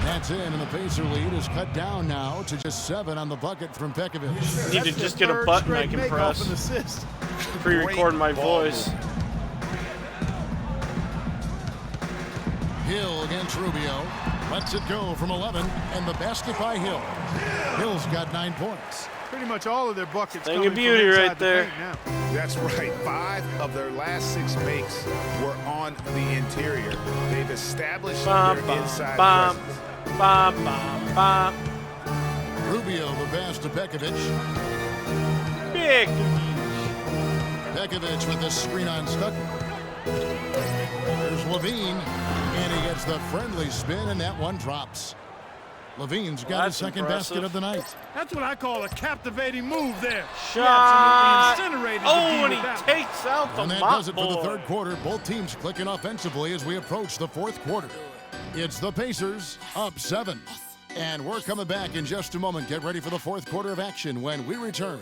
That's in, and the Pacer lead is cut down now to just 7 on the bucket from Pekovic. Need to just get a button I can press. An assist. Pre-record my voice. Hill against Rubio. Lets it go from 11, and the basket by Hill. Hill's got 9 points. Pretty much all of their buckets Thing coming of beauty from inside right the there. paint now. That's right. 5 of their last 6 makes were on the interior. They've established their inside presence. Rubio the pass to Pekovic. Big. Pekovic with the screen on Stuckey. There's Levine, and he gets the friendly spin, and that one drops. Levine's got his second basket of the night. That's what I call a captivating move there. Shot. He absolutely incinerated the Oh, D and with he that one. takes out the And that mop does it for the board. third quarter. Both teams clicking offensively as we approach the fourth quarter. It's the Pacers up 7. And we're coming back in just a moment. Get ready for the fourth quarter of action when we return.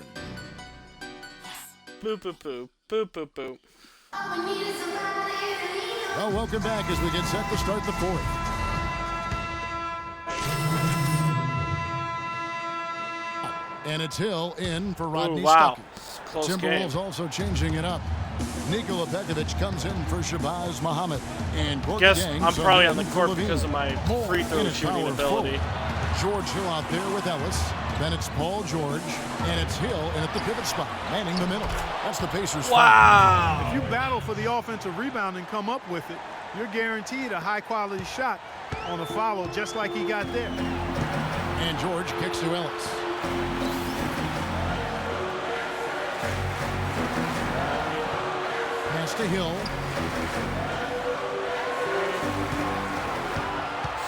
Boop, boop, boop. Boop, boop, boop. Well, welcome back as we get set to start the fourth. And it's Hill in for Rodney Ooh, wow. Stuckey. Close Timberwolves game. also changing it up. Nikola Pekovic comes in for Shabazz Muhammad. And Guess Gang I'm probably on the in for court Levine. because of my Moore free throw in at shooting power ability. forward. George Hill out there with Ellis. Then it's Paul George, and it's Hill in at the pivot spot, manning the middle. That's the Pacers. Wow. If you battle for the offensive rebound and come up with it, you're guaranteed a high-quality shot on a follow, just like he got there. And George kicks to Ellis. Pass to Hill.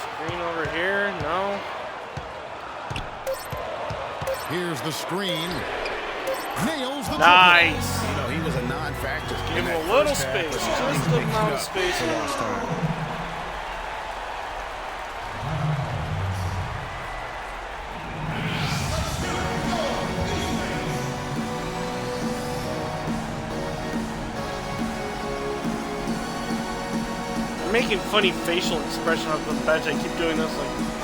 Screen over here. No. Here's the screen. Nails the Nice. You know, he was a non-factor. Give him a little space. Just a amount of space. Last time. I'm making funny facial expression off the bench. I keep doing this like.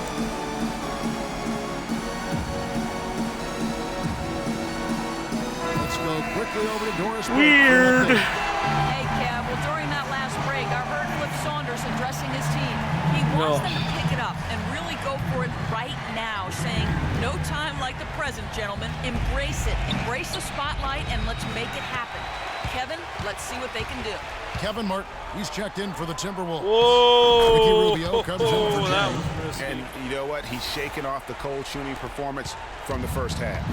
Let's go quickly over to Doris. Weird. Hey, Kev, well, during that last break, I heard Cliff Saunders addressing his team. He wants them to pick it up and really go for it right now, saying, no time like the present, gentlemen. Embrace it. Embrace the spotlight, and let's make it happen. Kevin, let's see what they can do. Kevin Martin, he's checked in for the Timberwolves. Whoa! Ricky Rubio comes in for That James. was risky. And you know what? He's shaking off the cold shooting performance from the first half.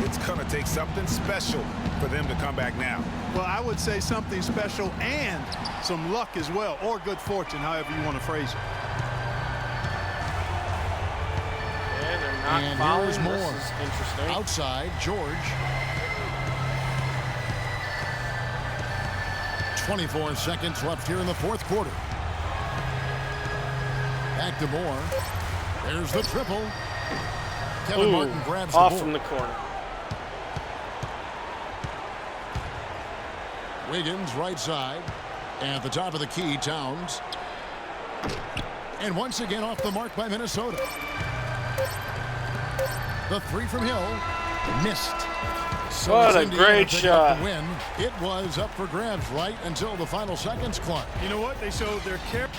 It's going to take something special for them to come back now. Well, I would say something special and some luck as well, or good fortune, however you want to phrase it. Yeah, they're not And fouling. here's more. This is interesting. Outside, George. 24 seconds left here in the fourth quarter. Back to Moore. There's the triple. Kevin Martin grabs the off board. from the corner. Wiggins right side. At the top of the key, Towns. And once again off the mark by Minnesota. The three from Hill. Missed. So What it's a Indiana great picking up shot. the win. It was up for grabs right until the final seconds, Clark. You know what? They showed their care.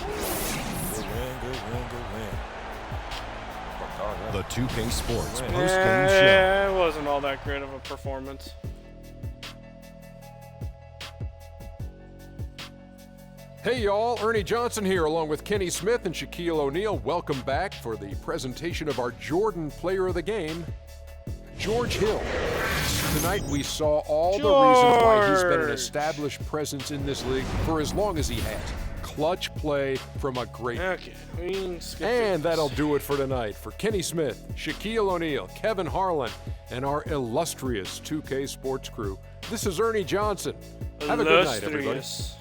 Good win. The 2K Sports post-game show. Yeah, it wasn't all that great of a performance. Hey y'all, Ernie Johnson here along with Kenny Smith and Shaquille O'Neal. Welcome back for the presentation of our Jordan Player of the Game, George Hill. Tonight we saw all the reasons why he's been an established presence in this league for as long as he has. Clutch play from a great Okay, we can skip And this. that'll do it for tonight. For Kenny Smith, Shaquille O'Neal, Kevin Harlan, and our illustrious 2K Sports crew, this is Ernie Johnson. Have a good night, everybody. Illustrious.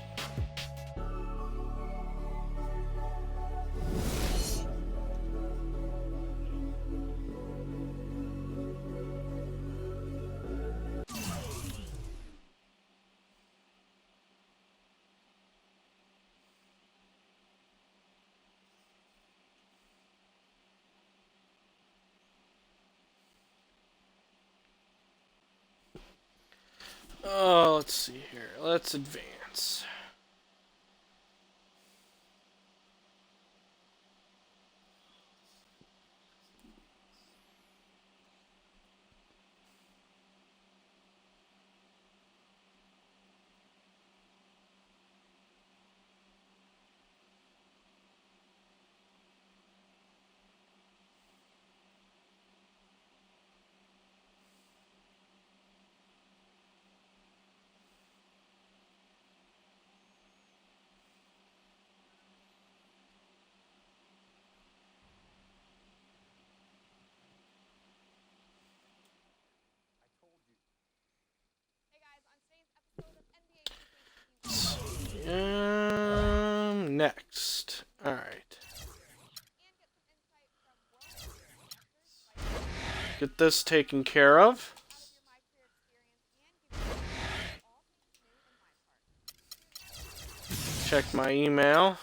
Oh, let's see here. Let's advance. Next. All right. Get this taken care of. Check my email.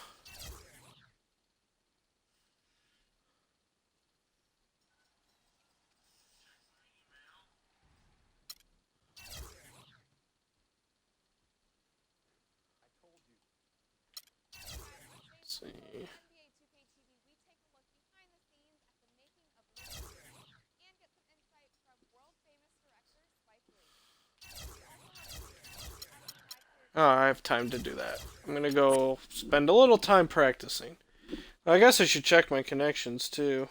Let's see. Oh, I have time to do that. I'm gonna go spend a little time practicing. I guess I should check my connections too.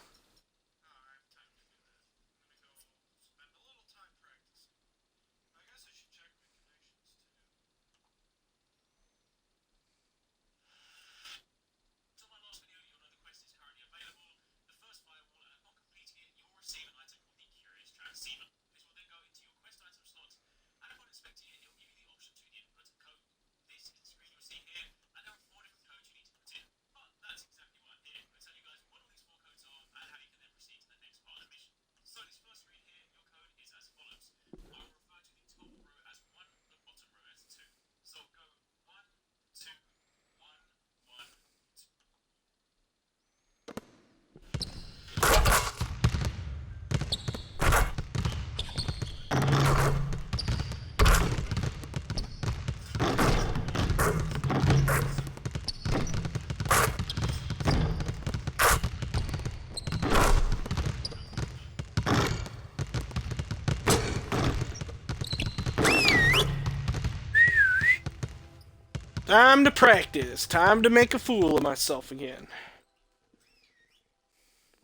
Time to practice. Time to make a fool of myself again.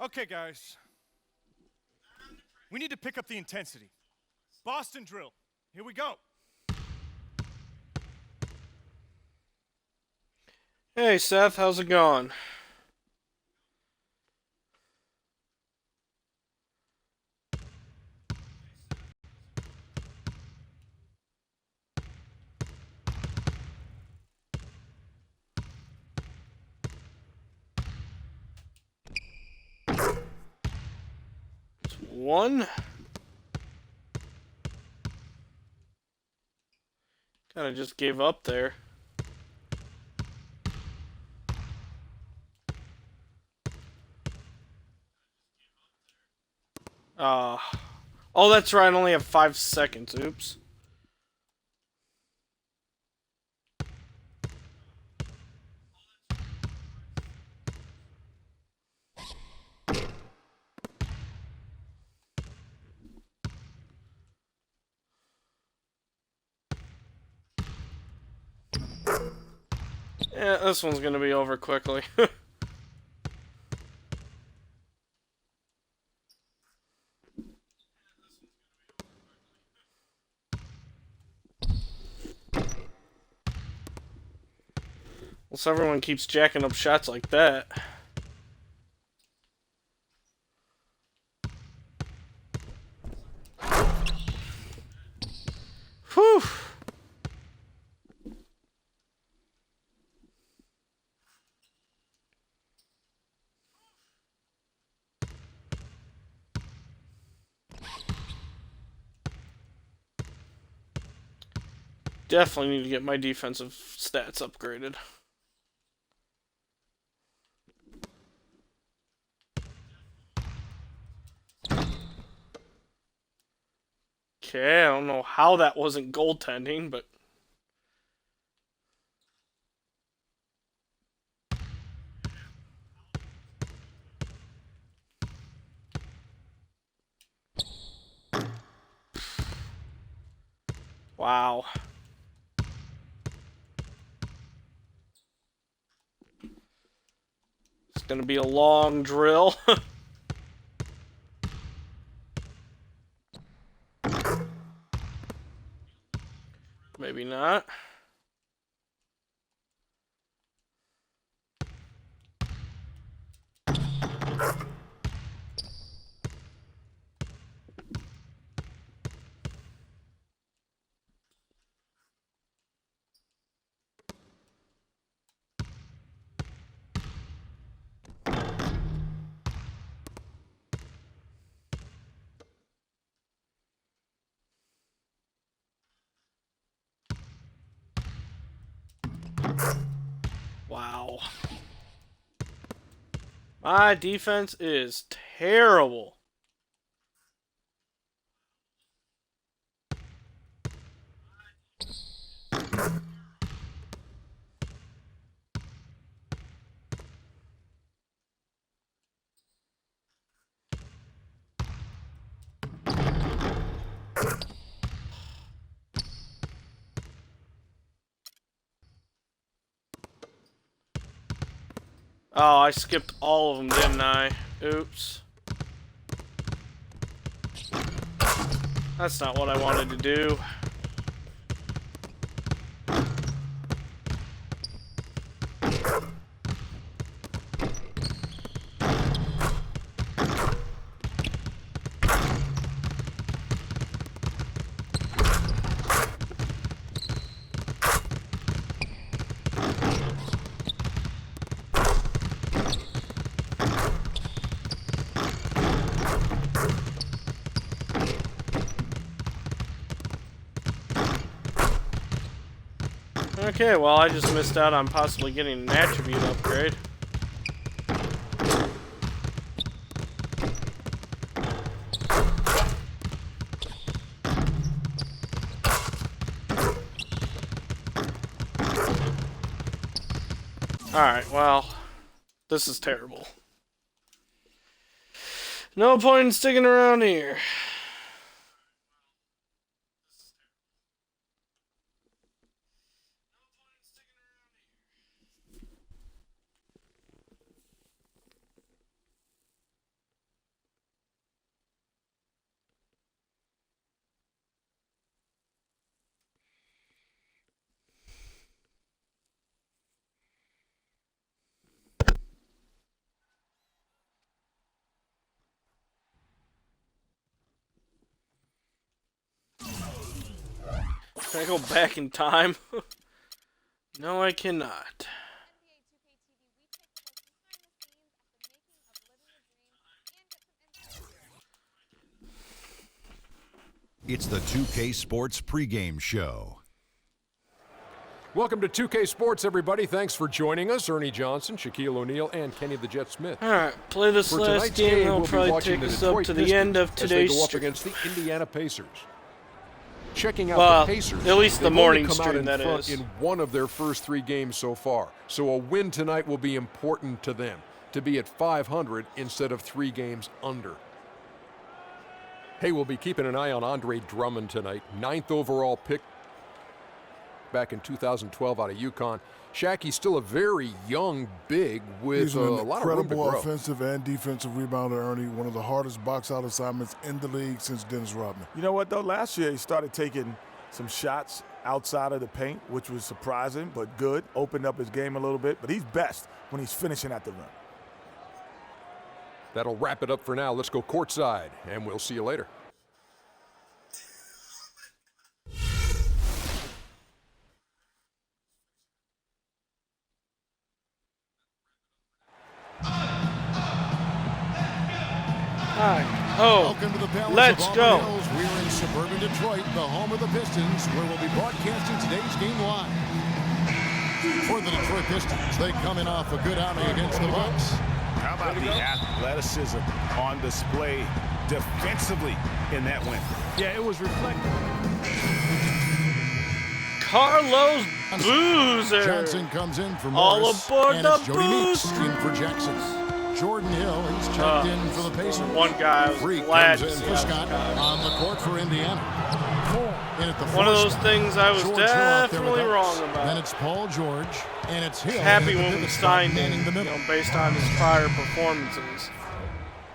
Okay, guys. We need to pick up the intensity. Boston drill. Here we go. Hey, Seth, how's it going? One. Kind of just gave up there. Oh, that's right. I only have 5 seconds. Oops. Yeah, this one's gonna be over quickly. Unless everyone keeps jacking up shots like that. Whew. Definitely need to get my defensive stats upgraded. Okay, I don't know how that wasn't goaltending, but... Wow. It's gonna be a long drill. Maybe not. Wow. My defense is terrible. Oh, I skipped all of them, didn't I? Oops. That's not what I wanted to do. Okay, well, I just missed out on possibly getting an attribute upgrade. Alright, well, this is terrible. No point in sticking around here. Can I go back in time? No, I cannot. It's the 2K Sports pregame show. Welcome to 2K Sports, everybody. Thanks for joining us. Ernie Johnson, Shaquille O'Neal, and Kenny the Jet Smith. Alright, play this For last tonight's game, we'll I'll be probably watching take the us up Detroit to the end of Pistons as they today's go up stream. against the Indiana Pacers. Checking out Well, the Pacers, at least the they've morning only come out stream, in that front is. in one of their first 3 games so far. So a win tonight will be important to them, to be at 500 instead of 3 games under. Hey, we'll be keeping an eye on Andre Drummond tonight, 9th overall pick back in 2012 out of UConn. Shaq, he's still a very young big with He's a an lot of room to incredible grow. offensive and defensive rebounder, Ernie. One of the hardest box-out assignments in the league since Dennis Rodman. You know what, though? Last year he started taking some shots outside of the paint, which was surprising but good. Opened up his game a little bit, but he's best when he's finishing at the rim. That'll wrap it up for now. Let's go courtside, and we'll see you later. Alright, oh, Welcome to the Palace let's of go. Auburn Hills. We're in suburban Detroit, the home of the Pistons, where we'll be broadcasting today's game live. For the Detroit Pistons, they coming off a good outing against the Bucks. How about the athleticism on display defensively in that win? Yeah, it was reflective. Carlos Boozer. Johnson comes in for All Morris, aboard and the it's Jody Meeks Booster. in for Jackson. Jordan Hill, he's checked in for the Pacers. One guy I was Freak glad comes to in see for out of Scott Chicago. on the court for Indiana. And at the One of those four things I was George Hill out there definitely with wrong Then about. it's Paul George, and it's Hill. Happy in the when we pivot spot, signed him, manning the you middle. know, based on his prior performances.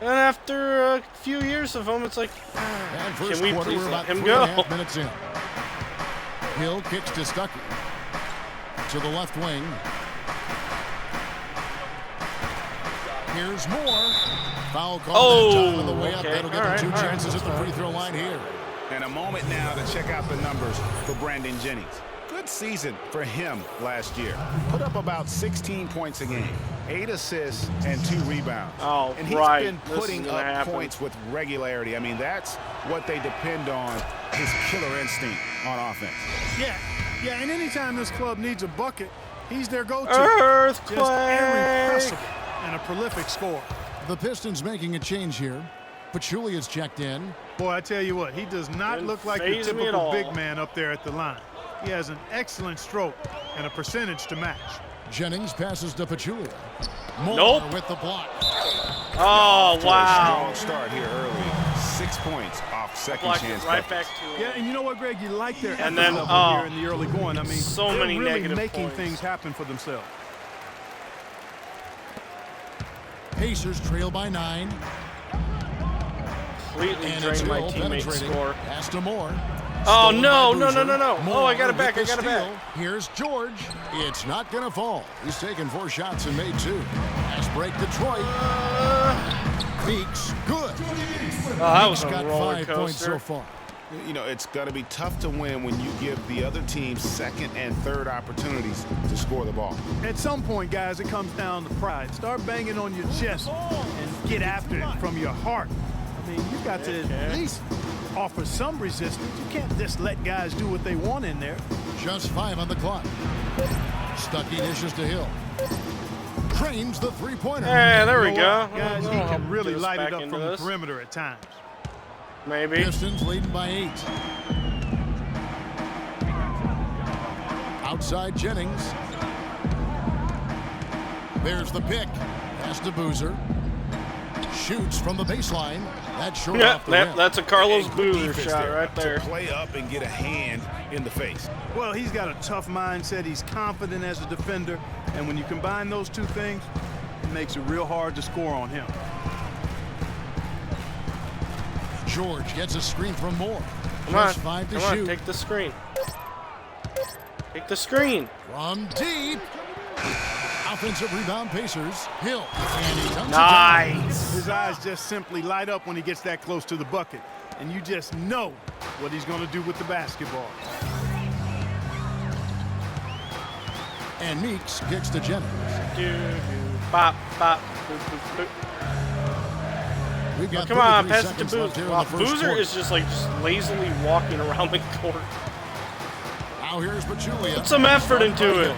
And after a few years of him, it's like, And can first we quarter, please we're let about him 3.5 go? minutes in. Hill kicks to Stuckey. To the left wing. Here's Moore. Foul call John on the way up. okay. That'll give him All right, 2 all right. chances at the free throw line here. And a moment now to check out the numbers for Brandon Jennings. Good season for him last year. Put up about 16 points a game, 8 assists, and 2 rebounds. Oh, and he's right. been This is putting gonna up happen. points with regularity. I mean, that's what they depend on, his killer instinct on offense. Yeah, and anytime this club needs a bucket, he's their go-to. Earthquake! Just irrepressible and a prolific scorer. The Pistons making a change here. Pachulia is checked in. Boy, I tell you what, he does not Didn't look like the faze me at typical all. big man up there at the line. He has an excellent stroke and a percentage to match. Jennings passes to Pachulia. Moore Nope. with the block. Oh, To a wow. strong start here early. 6 points off second Blocked it chance right buckets. back to him. Yeah, and you know what, Greg? You like their effort And then, level here in the early going. I mean, so they're many really negative making points. things happen for themselves. Pacers trail by 9. Completely And it's drained my Hill teammate's penetrating. score. Pass to Moore. Oh, Stolen no, by no, no, Boozer. no, no. Oh, Moore I got it back, with I got the it back. steal. Here's George. It's not going to fall. He's taken 4 shots and made 2. Pass break Detroit. Meeks, good. Oh, that was Meeks a got roller 5 points so coaster. far. You know, it's going to be tough to win when you give the other team second and third opportunities to score the ball. At some point, guys, it comes down to pride. Start banging on your chest and get after it from your heart. I mean, you got to at least offer some resistance. You can't just let guys do what they want in there. Just 5 on the clock. Stuckey dishes to Hill. Trains the three-pointer. Hey, there we You go. know what, guys, he I'll can really get us light back it up into from the this. perimeter at times. Maybe. Pistons leading by 8. Outside Jennings. There's the pick. Pass to Boozer. Shoots from the baseline. That's short Yeah, off the rim. that's a Carlos And good Boozer defense shot right there. To play up and get a hand in the face. Well, he's got a tough mindset. He's confident as a defender. And when you combine those two things, it makes it real hard to score on him. George gets a screen from Moore. Come on, Just 5 to come on, shoot. take the screen. Take the screen. From deep. Offensive rebound Pacers. Hill. And he dunks it Nice. His eyes just simply light up when he gets that close to the bucket. And you just know what he's going to do with the basketball. down. And Meeks kicks to Jennings. Bop, bop, boop, boop, boop. We've got Come on, 33 pass it to seconds left here Boozer. in Wow, the first Boozer quarter. is just like lazily walking around the court. Now here's Pachulia. Put some effort into it.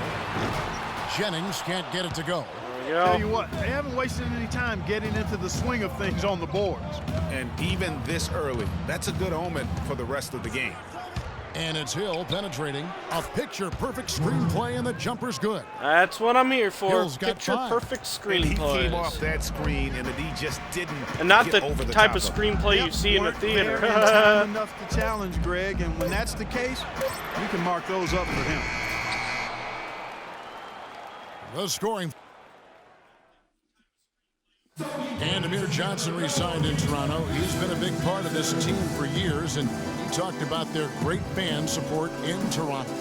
Jennings can't get it to go. There we Tell go. you what, they haven't wasted any time getting into the swing of things on the boards. And even this early, that's a good omen for the rest of the game. And it's Hill penetrating. A picture-perfect screenplay, and the jumper's good. That's what I'm here for. Hill's got Picture 5. perfect And he came off screenplays. that screen, and the D just didn't And not get the over the type top of him. screenplay you see in the Weren't there in theater. time enough to challenge Greg, and when that's the case, you can mark those up for him. The scoring. And Amir Johnson re-signed in Toronto. He's been a big part of this team for years, and he talked about their great fan support in Toronto.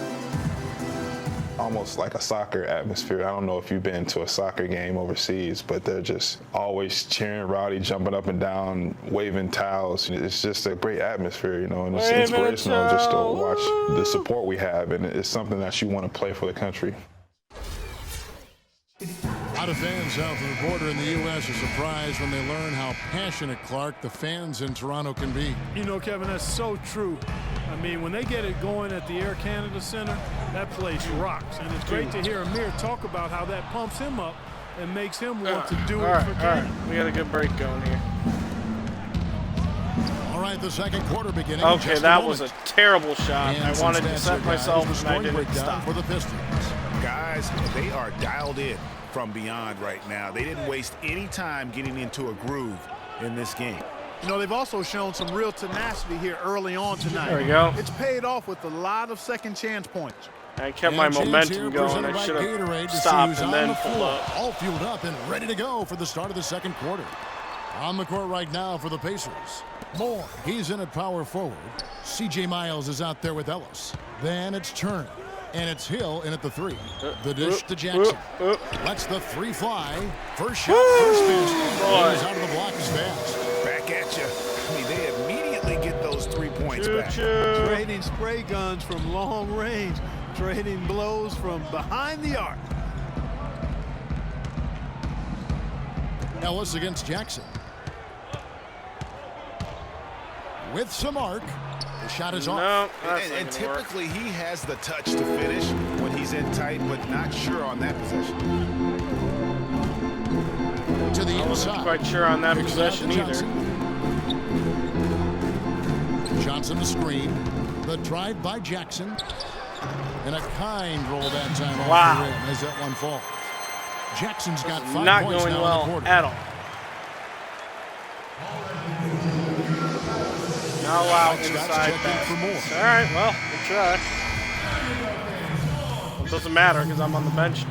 Almost like a soccer atmosphere. I don't know if you've been to a soccer game overseas, but they're just always cheering, rowdy, jumping up and down, waving towels. It's just a great atmosphere, you know, and it's Waving inspirational just to towels. watch the support we have, and it's something that you want to play for the country. A lot of fans south of the border in the U.S. are surprised when they learn how passionate, Clark, the fans in Toronto can be. You know, Kevin, that's so true. I mean, when they get it going at the Air Canada Center, that place rocks. And it's great to hear Amir talk about how that pumps him up and makes him want to do all it right, for all Canada. right. We got a good break going here. All right, the second quarter beginning. in Okay, just that moment. was a terrible shot. And I some wanted to stats set here, guys. myself The and I scoring didn't breakdown stop. for the Pistons. Guys, they are dialed in from beyond right now. They didn't waste any time getting into a groove in this game. You know, they've also shown some real tenacity here early on tonight. There we go. It's paid off with a lot of second chance points. I kept my And change momentum here going. presented I by should Gatorade have to see stopped who's and on then the pulled floor, up. all fueled up and ready to go for the start of the second quarter. On the court right now for the Pacers. Moore, he's in at power forward. C.J. Miles is out there with Ellis. Then it's Turner. And it's Hill in at the 3. The dish to Jackson. Lets the 3 fly. First shot, first basket. Boy. He's out of the block as fast. Back at you. I mean, they immediately get those 3 points back. Choo-choo. Trading spray guns from long range, trading blows from behind the arc. Ellis against Jackson. With some arc. The shot is off. No, that's And not gonna work. typically he has the touch to finish when he's in tight, but not sure on that possession. To the I wasn't inside. quite sure on that Kicks it out to possession either. Johnson. Johnson the screen. The drive by Jackson. And a kind roll that time off Wow. the rim as that one falls. Jackson's got 5 Not points going now in the well quarter. at all. Now allow Mike Scott's inside checking pass. for more. All right, well, we'll try. It doesn't matter because I'm on the bench.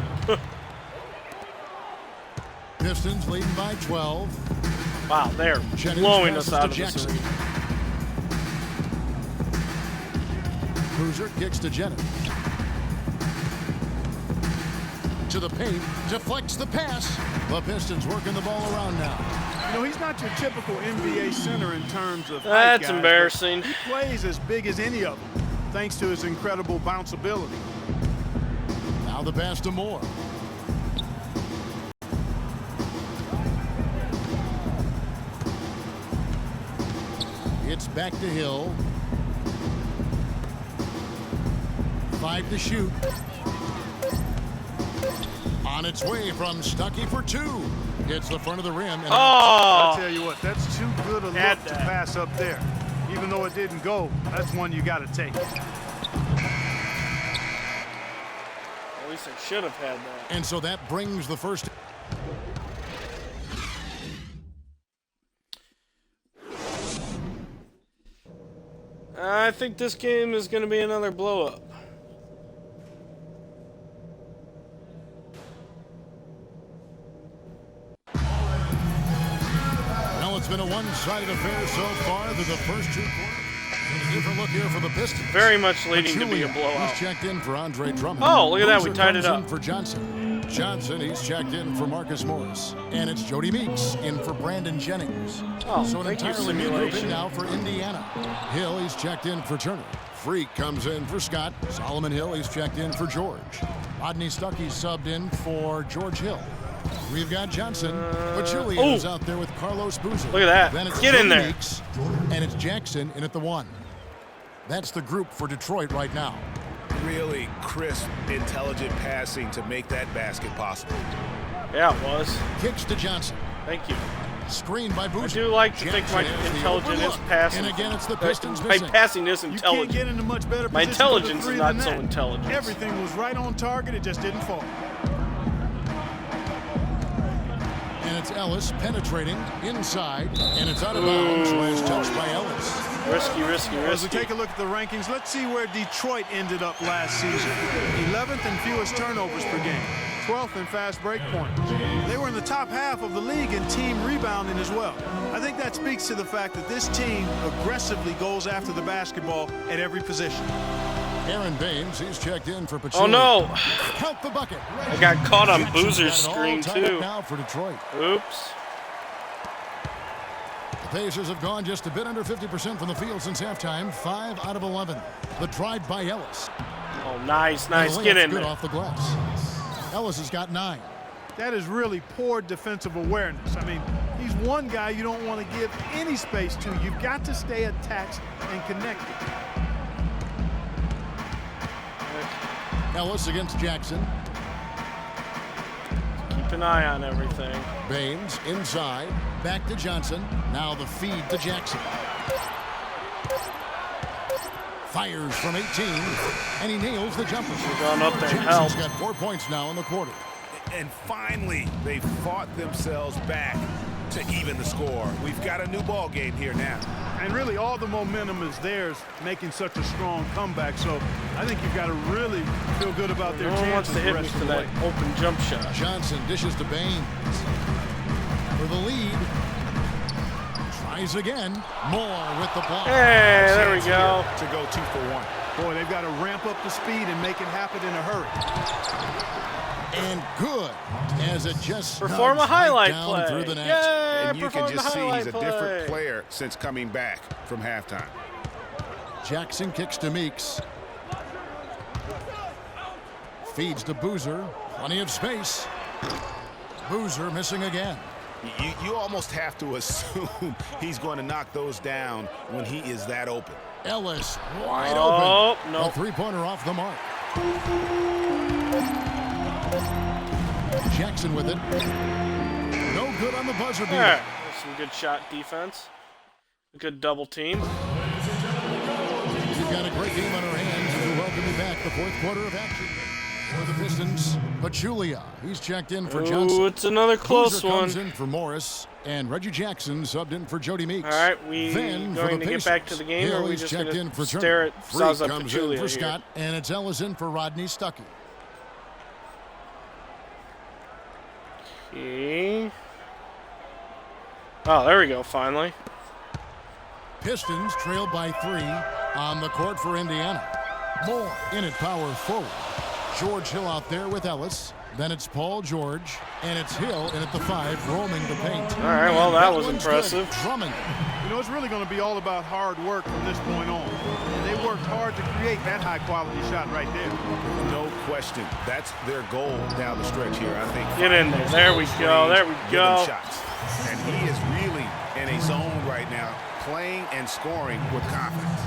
Pistons leading by 12. Wow, they're Jennings blowing us passes out to of this Jackson. arena. Boozer kicks to Jennings. To the paint, deflects the pass. The Pistons working the ball around now. You know, he's not your typical NBA center in terms of height, That's guys, but embarrassing. He plays as big as any of them, thanks to his incredible bounceability. Now the pass to Moore. It's back to Hill. 5 to shoot. On its way from Stuckey for 2. Hits the front of the rim. And I'll tell you what, that's too good a look to pass up there. Even though it didn't go, that's one you got to take. At least I should have had that. And so that brings the first. I think this game is going to be another blow-up. Well, it's been a one-sided affair so far through the first 2 quarters. A different look here for the Pistons. Very much leading to be a blowout. He's checked in for Andre Drummond. Oh, look at that. We Boozer tied it comes up. in for Johnson. Johnson, he's checked in for Marcus Morris. And it's Jody Meeks in for Brandon Jennings. Oh, so an thank you, entirely new grouping simulation. now for Indiana. Hill, he's checked in for Turner. Freak comes in for Scott. Solomon Hill, he's checked in for George. Rodney Stuckey subbed in for George Hill. We've got Johnson, but Julian's out there with Carlos Boozer. Look at that. Then it's Get in Jody there. Meeks, and it's Jackson in at the 1. That's the group for Detroit right now. Really crisp, intelligent passing to make that basket possible. Yeah, it was. Kicks to Johnson. Thank you. Screened by Boozer. I do like to think my Jackson has the intelligence is overlook. passing. And again, it's the Pistons My missing. passing is You can't intelligent. get in a much better My position for the intelligence is three not than so that. intelligent. Everything was right on target. It just didn't fall. And it's Ellis penetrating inside, and it's out of bounds. Last touch by Ellis. Risky, risky, As we risky. take a look at the rankings, let's see where Detroit ended up last season. 11th in fewest turnovers per game. 12th in fast break points. They were in the top half of the league in team rebounding as well. I think that speaks to the fact that this team aggressively goes after the basketball at every position. Aaron Baines, he's checked in for Pachulia. Oh no! Count the bucket. I got caught on Jackson's Boozer's got it all screen tied up too. now for Detroit. Oops. The Pacers have gone just a bit under 50% from the field since halftime. 5 out of 11. The drive by Ellis. Oh, nice, nice. And the Get layup's in good there. off the glass. Ellis has got 9. That is really poor defensive awareness. I mean, he's one guy you don't want to give any space to. You've got to stay attached and connected. Ellis against Jackson. Keep an eye on everything. Baines inside. Back to Johnson. Now the feed to Jackson. Fires from 18, and he nails the jumper. Going up there. Jackson's Help. got 4 points now in the quarter. And finally, they fought themselves back to even the score. We've got a new ball game here now. And really, all the momentum is theirs, making such a strong comeback. So I think you've got to really feel good about their No one wants chances to hit the me rest for of the that way. open jump shot. Johnson dishes to Baines. For the lead. Tries again. Moore with the block. Hey, there we go. To go 2 for 1. Boy, they've got to ramp up the speed and make it happen in a hurry. And good as it just Perform a snugs highlight right down play. through the net. Yay, And you can perform the just see highlight he's a play. different player since coming back from halftime. Jackson kicks to Meeks. Feeds to Boozer. Plenty of space. Boozer missing again. You almost have to assume he's going to knock those down when he is that open. Ellis wide Oh, open. no. A three-pointer off the mark. Jackson with it. No good on the buzzer beater. Alright, that's some good shot defense. A good double team. We've got a great game on our hands as we welcome you back. The 4th quarter of action. For the Pistons, Pachulia. He's checked in for Johnson. Ooh, it's another close Boozer one. comes in for Morris, and Reggie Jackson subbed in for Jody Meeks. All right, we then going to get back to the game, or are we He's just checked going in to for stare Turner. at Freak Zaza comes Pachulia in for here? Scott, and it's Ellis in for Rodney Stuckey. Okay. Oh, there we go, finally. Pistons trail by 3 on the court for Indiana. Moore in at power forward. George Hill out there with Ellis. Then it's Paul George, and it's Hill in at the 5, roaming the paint. All right, well, that was one's impressive. good. Drummond. You know, it's really going to be all about hard work from this point on. And they worked hard to create that high-quality shot right there. No question. That's their goal down the stretch here. I think. Get in there. There we go. There we give them go. shots. And he is really in a zone right now, playing and scoring with confidence.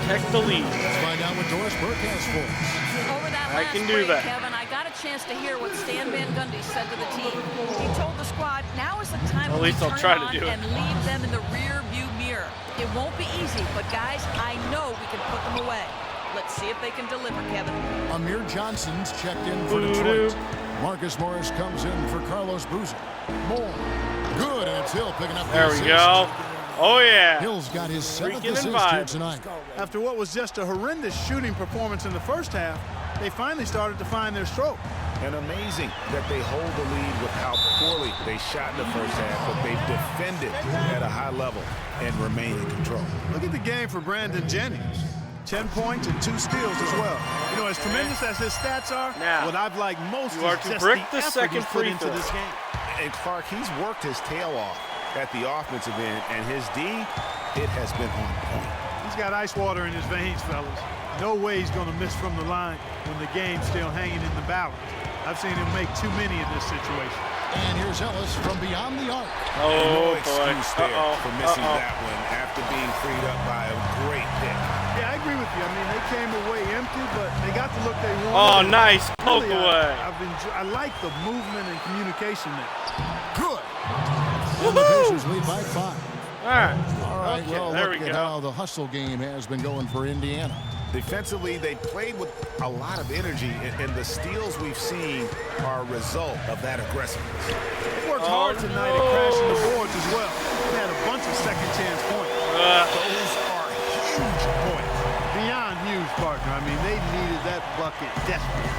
Protect the lead. Let's find out what Doris Burke has for us. Over that I last can do break, that. Kevin, I got a chance to hear what Stan Van Gundy said to the team. He told the squad, now is the time At to least I'll turn try to on do it. and leave them in the rear view mirror. It won't be easy, but guys, I know we can put them away. Let's see if they can deliver, Kevin. Amir Johnson's checked in for Detroit. Marcus Morris comes in for Carlos Boozer. Moore. Good, and it's Hill picking up There the we assist. go. Oh, yeah. Hill's got his 7th Freaking assist here vibe. tonight. After what was just a horrendous shooting performance in the first half, they finally started to find their stroke. And amazing that they hold the lead with how poorly they shot in the first half, but they've defended at a high level and remain in control. Look at the game for Brandon Jennings. 10 points and 2 steals as well. You know, as tremendous as his stats are, Now, what I've liked most you are is to just brick the the effort second he's put free into throw. this game. And Clark, he's worked his tail off at the offensive end, and his D, it has been on point. He's got ice water in his veins, fellas. No way he's going to miss from the line when the game's still hanging in the balance. I've seen him make too many in this situation. And here's Ellis from beyond the arc. Oh, No boy. excuse there for missing that one after being freed up by a great pick. Yeah, I agree with you. I mean, they came away empty, but they got the look they wanted. Oh, nice poke Really, away. I like the movement and communication there. Good. And the Pacers lead by 5. All right. All right, Okay, well, there look we at go. how the hustle game has been going for Indiana. Defensively, they played with a lot of energy, and the steals we've seen are a result of that aggressiveness. They worked hard tonight at crashing the boards as well. They had a bunch of second-chance points. Those are huge points. Beyond huge, partner. I mean, they needed that bucket desperately.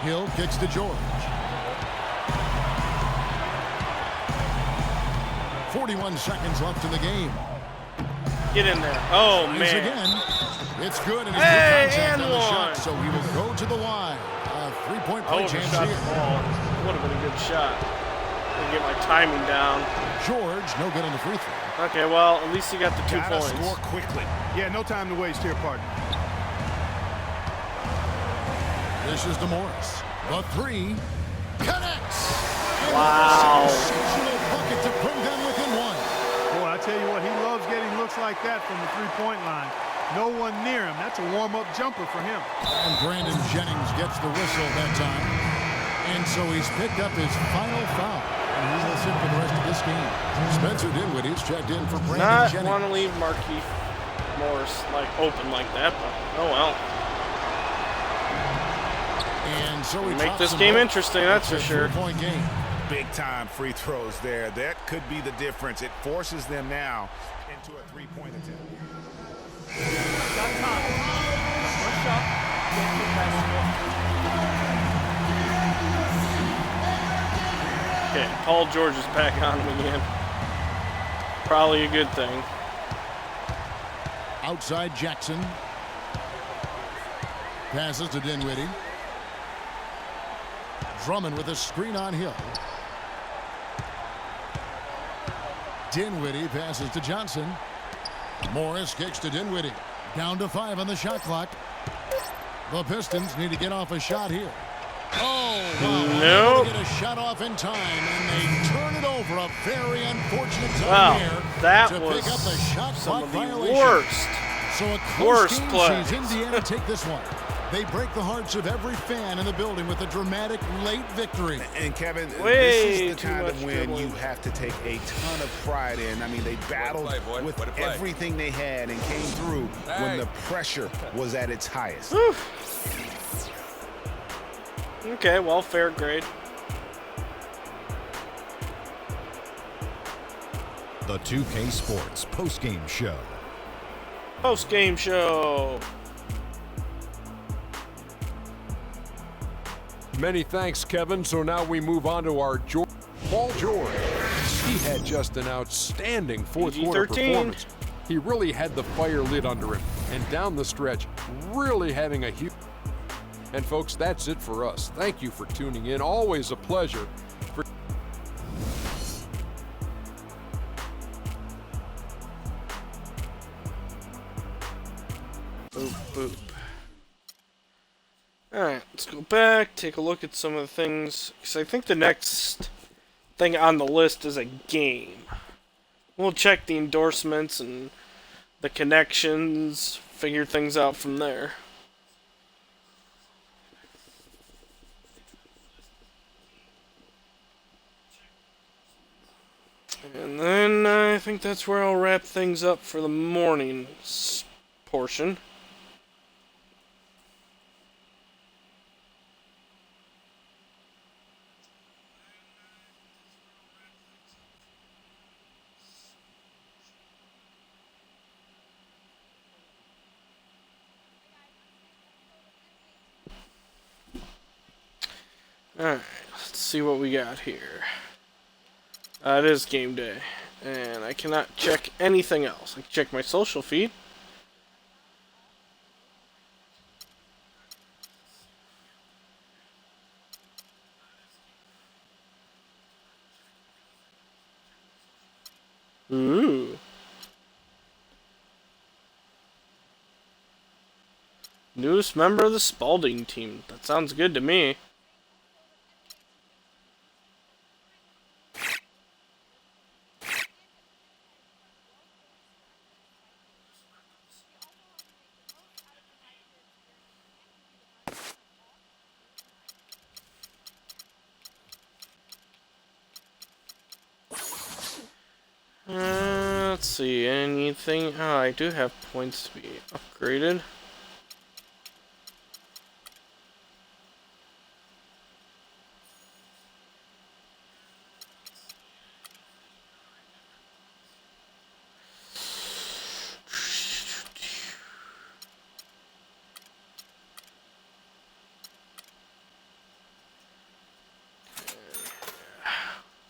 Hill kicks to George. 41 seconds left in the game. Get in there. Oh, Tries man. again. It's good, and he's Hey, good contact and on the one. shot, so he will go to the line. A 3-point play chance Overshot the here. ball. Would have been a good shot. Gonna get my timing down. George, no good on the free throw. Okay, well, at least he got the 2 Gotta points. score quickly. Yeah, no time to waste here, partner. This is DeMorris. The 3 connects. Wow. Sensational bucket to bring them within 1. Boy, I tell you what, he loves getting looks like that from the three-point line. No one near him. That's a warm-up jumper for him. And Brandon Jennings gets the whistle that time. And so he's picked up his final foul. And he will sit for the rest of this game. Spencer Dinwiddie's checked in for Brandon Not Jennings. want to leave Markieff Morris like open like that, but oh well. And so he Make drops this them game both. interesting, that's for It's a sure. 3-point game. Big-time free throws there. That could be the difference. It forces them now into a three-point attempt. Got time. Push up. Get to the basket. Okay, Paul George is back on him again. Probably a good thing. Outside Jackson. Passes to Dinwiddie. Drummond with a screen on Hill. Dinwiddie passes to Johnson. Morris kicks to Dinwiddie. Down to 5 on the shot clock. The Pistons need to get off a shot here. Oh, wow. Nope. Get a shot off in time, and they turn it over. A very unfortunate time Wow, there that to was pick up a shot some clock of the violation. worst. So a close Worst game play. sees Indiana take this one. They break the hearts of every fan in the building with a dramatic late victory. And Kevin, Way this is the too kind much of win dribbling. you have to take a ton of pride in. I mean, they battled with everything they had and came through when the pressure was at its highest. Whew. Okay, well, fair grade. The 2K Sports postgame show. Post-game show. Many thanks, Kevin. So now we move on to our Paul George. He had just an outstanding fourth quarter performance. He really had the fire lit under him, and down the stretch, really having a huge... And folks, that's it for us. Thank you for tuning in. Always a pleasure. Boop, boop. Alright, let's go back, take a look at some of the things, because I think the next thing on the list is a game. We'll check the endorsements and the connections, figure things out from there. And then I think that's where I'll wrap things up for the morning portion. Alright, let's see what we got here. It is game day, and I cannot check anything else. I can check my social feed. Ooh. Newest member of the Spalding team. That sounds good to me. Let's see, anything... Oh, I do have points to be upgraded.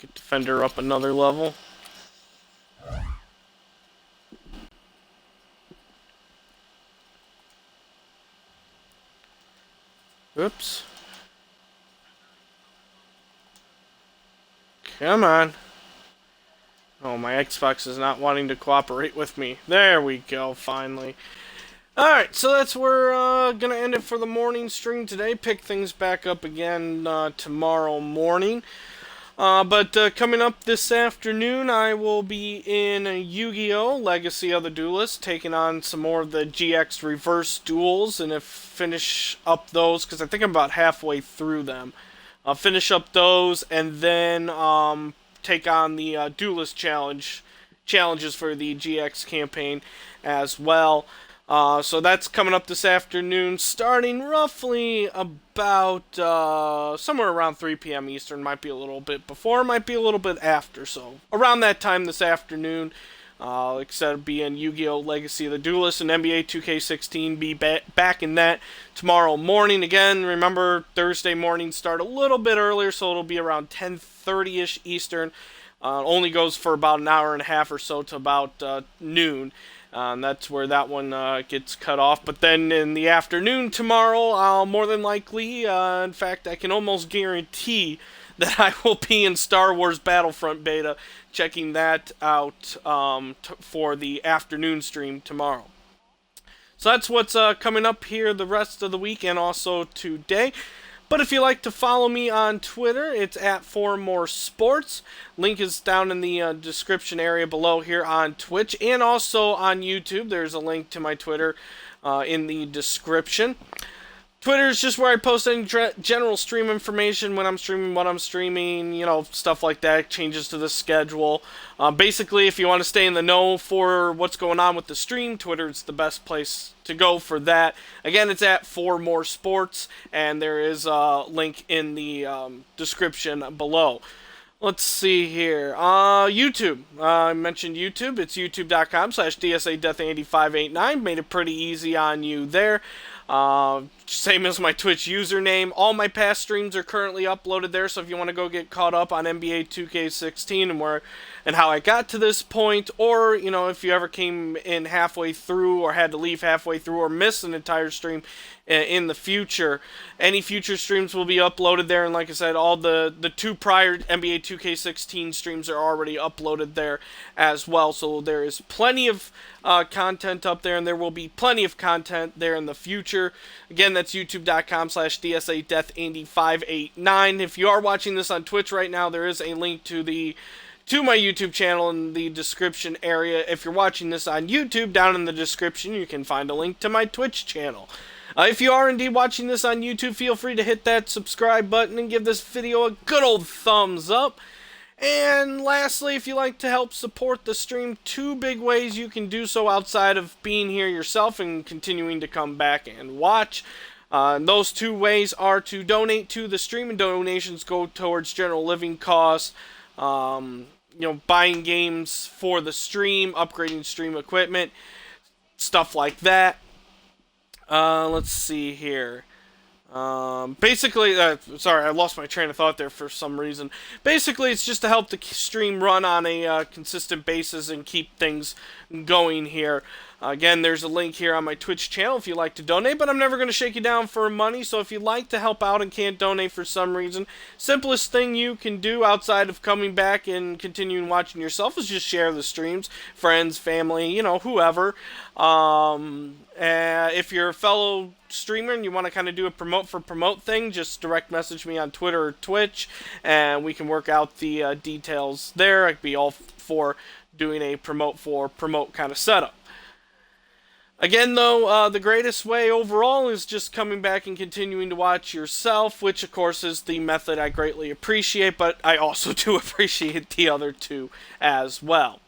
Get Defender up another level. Oops. Come on. Oh, my Xbox is not wanting to cooperate with me. There we go, finally. Alright, so that's where we're going to end it for the morning stream today. Pick things back up again tomorrow morning. But coming up this afternoon, I will be in Yu-Gi-Oh! Legacy of the Duelist, taking on some more of the GX Reverse Duels, and finish up those, because I think I'm about halfway through them. I'll finish up those, and then take on the Duelist challenges for the GX campaign as well. So that's coming up this afternoon, starting roughly about somewhere around 3 p.m. Eastern. Might be a little bit before, might be a little bit after. So around that time this afternoon, like I said, be in Yu-Gi-Oh! Legacy of the Duelist and NBA 2K16. Be back in that tomorrow morning. Again, remember, Thursday mornings start a little bit earlier, so it'll be around 10:30-ish Eastern. Only goes for about an hour and a half or so to about noon. That's where that one gets cut off. But then in the afternoon tomorrow, I'll more than likely, in fact, I can almost guarantee that I will be in Star Wars Battlefront Beta, checking that out for the afternoon stream tomorrow. So that's what's coming up here the rest of the week and also today. But if you like to follow me on Twitter, it's at 4moresports. Link is down in the description area below here on Twitch and also on YouTube. There's a link to my Twitter in the description. Twitter is just where I post any general stream information, when I'm streaming, what I'm streaming, you know, stuff like that, changes to the schedule. Basically, if you want to stay in the know for what's going on with the stream, Twitter is the best place to go for that. Again, it's at 4moresports, and there is a link in the description below. Let's see here. YouTube. I mentioned YouTube. It's youtube.com/DSADeath8589. Made it pretty easy on you there. Same as my Twitch username. All my past streams are currently uploaded there, so if you want to go get caught up on NBA 2K16 and how I got to this point, or, you know, if you ever came in halfway through or had to leave halfway through or miss an entire stream in the future, any future streams will be uploaded there. And like I said, all the 2 prior NBA 2K16 streams are already uploaded there as well. So there is plenty of content up there, and there will be plenty of content there in the future. Again, that's youtube.com/DSA-DeathAndy589. If you are watching this on Twitch right now, there is a link to my YouTube channel in the description area. If you're watching this on YouTube, down in the description, you can find a link to my Twitch channel. If you are indeed watching this on YouTube, feel free to hit that subscribe button and give this video a good old thumbs up. And lastly, if you like to help support the stream, 2 big ways you can do so outside of being here yourself and continuing to come back and watch. Those 2 ways are to donate to the stream, and donations go towards general living costs, you know, buying games for the stream, upgrading stream equipment, stuff like that. Let's see here. Basically, sorry, I lost my train of thought there for some reason. Basically, it's just to help the stream run on a consistent basis and keep things going here. Again, there's a link here on my Twitch channel if you'd like to donate, but I'm never going to shake you down for money, so if you'd like to help out and can't donate for some reason, simplest thing you can do outside of coming back and continuing watching yourself is just share the streams, friends, family, you know, whoever. If you're a fellow streamer and you want to kind of do a promote thing, just direct message me on Twitter or Twitch, and we can work out the details there. I'd be all for doing a promote kind of setup. Again, though, the greatest way overall is just coming back and continuing to watch yourself, which, of course, is the method I greatly appreciate, but I also do appreciate the other 2 as well.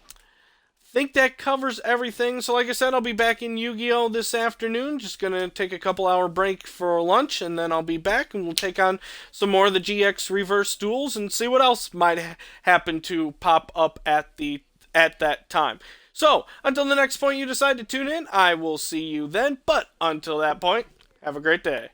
Think that covers everything. So like I said, I'll be back in Yu-Gi-Oh! This afternoon. Just going to take a couple-hour break for lunch, and then I'll be back, and we'll take on some more of the GX Reverse Duels and see what else might happen to pop up at that time. So, until the next point you decide to tune in, I will see you then. But until that point, have a great day.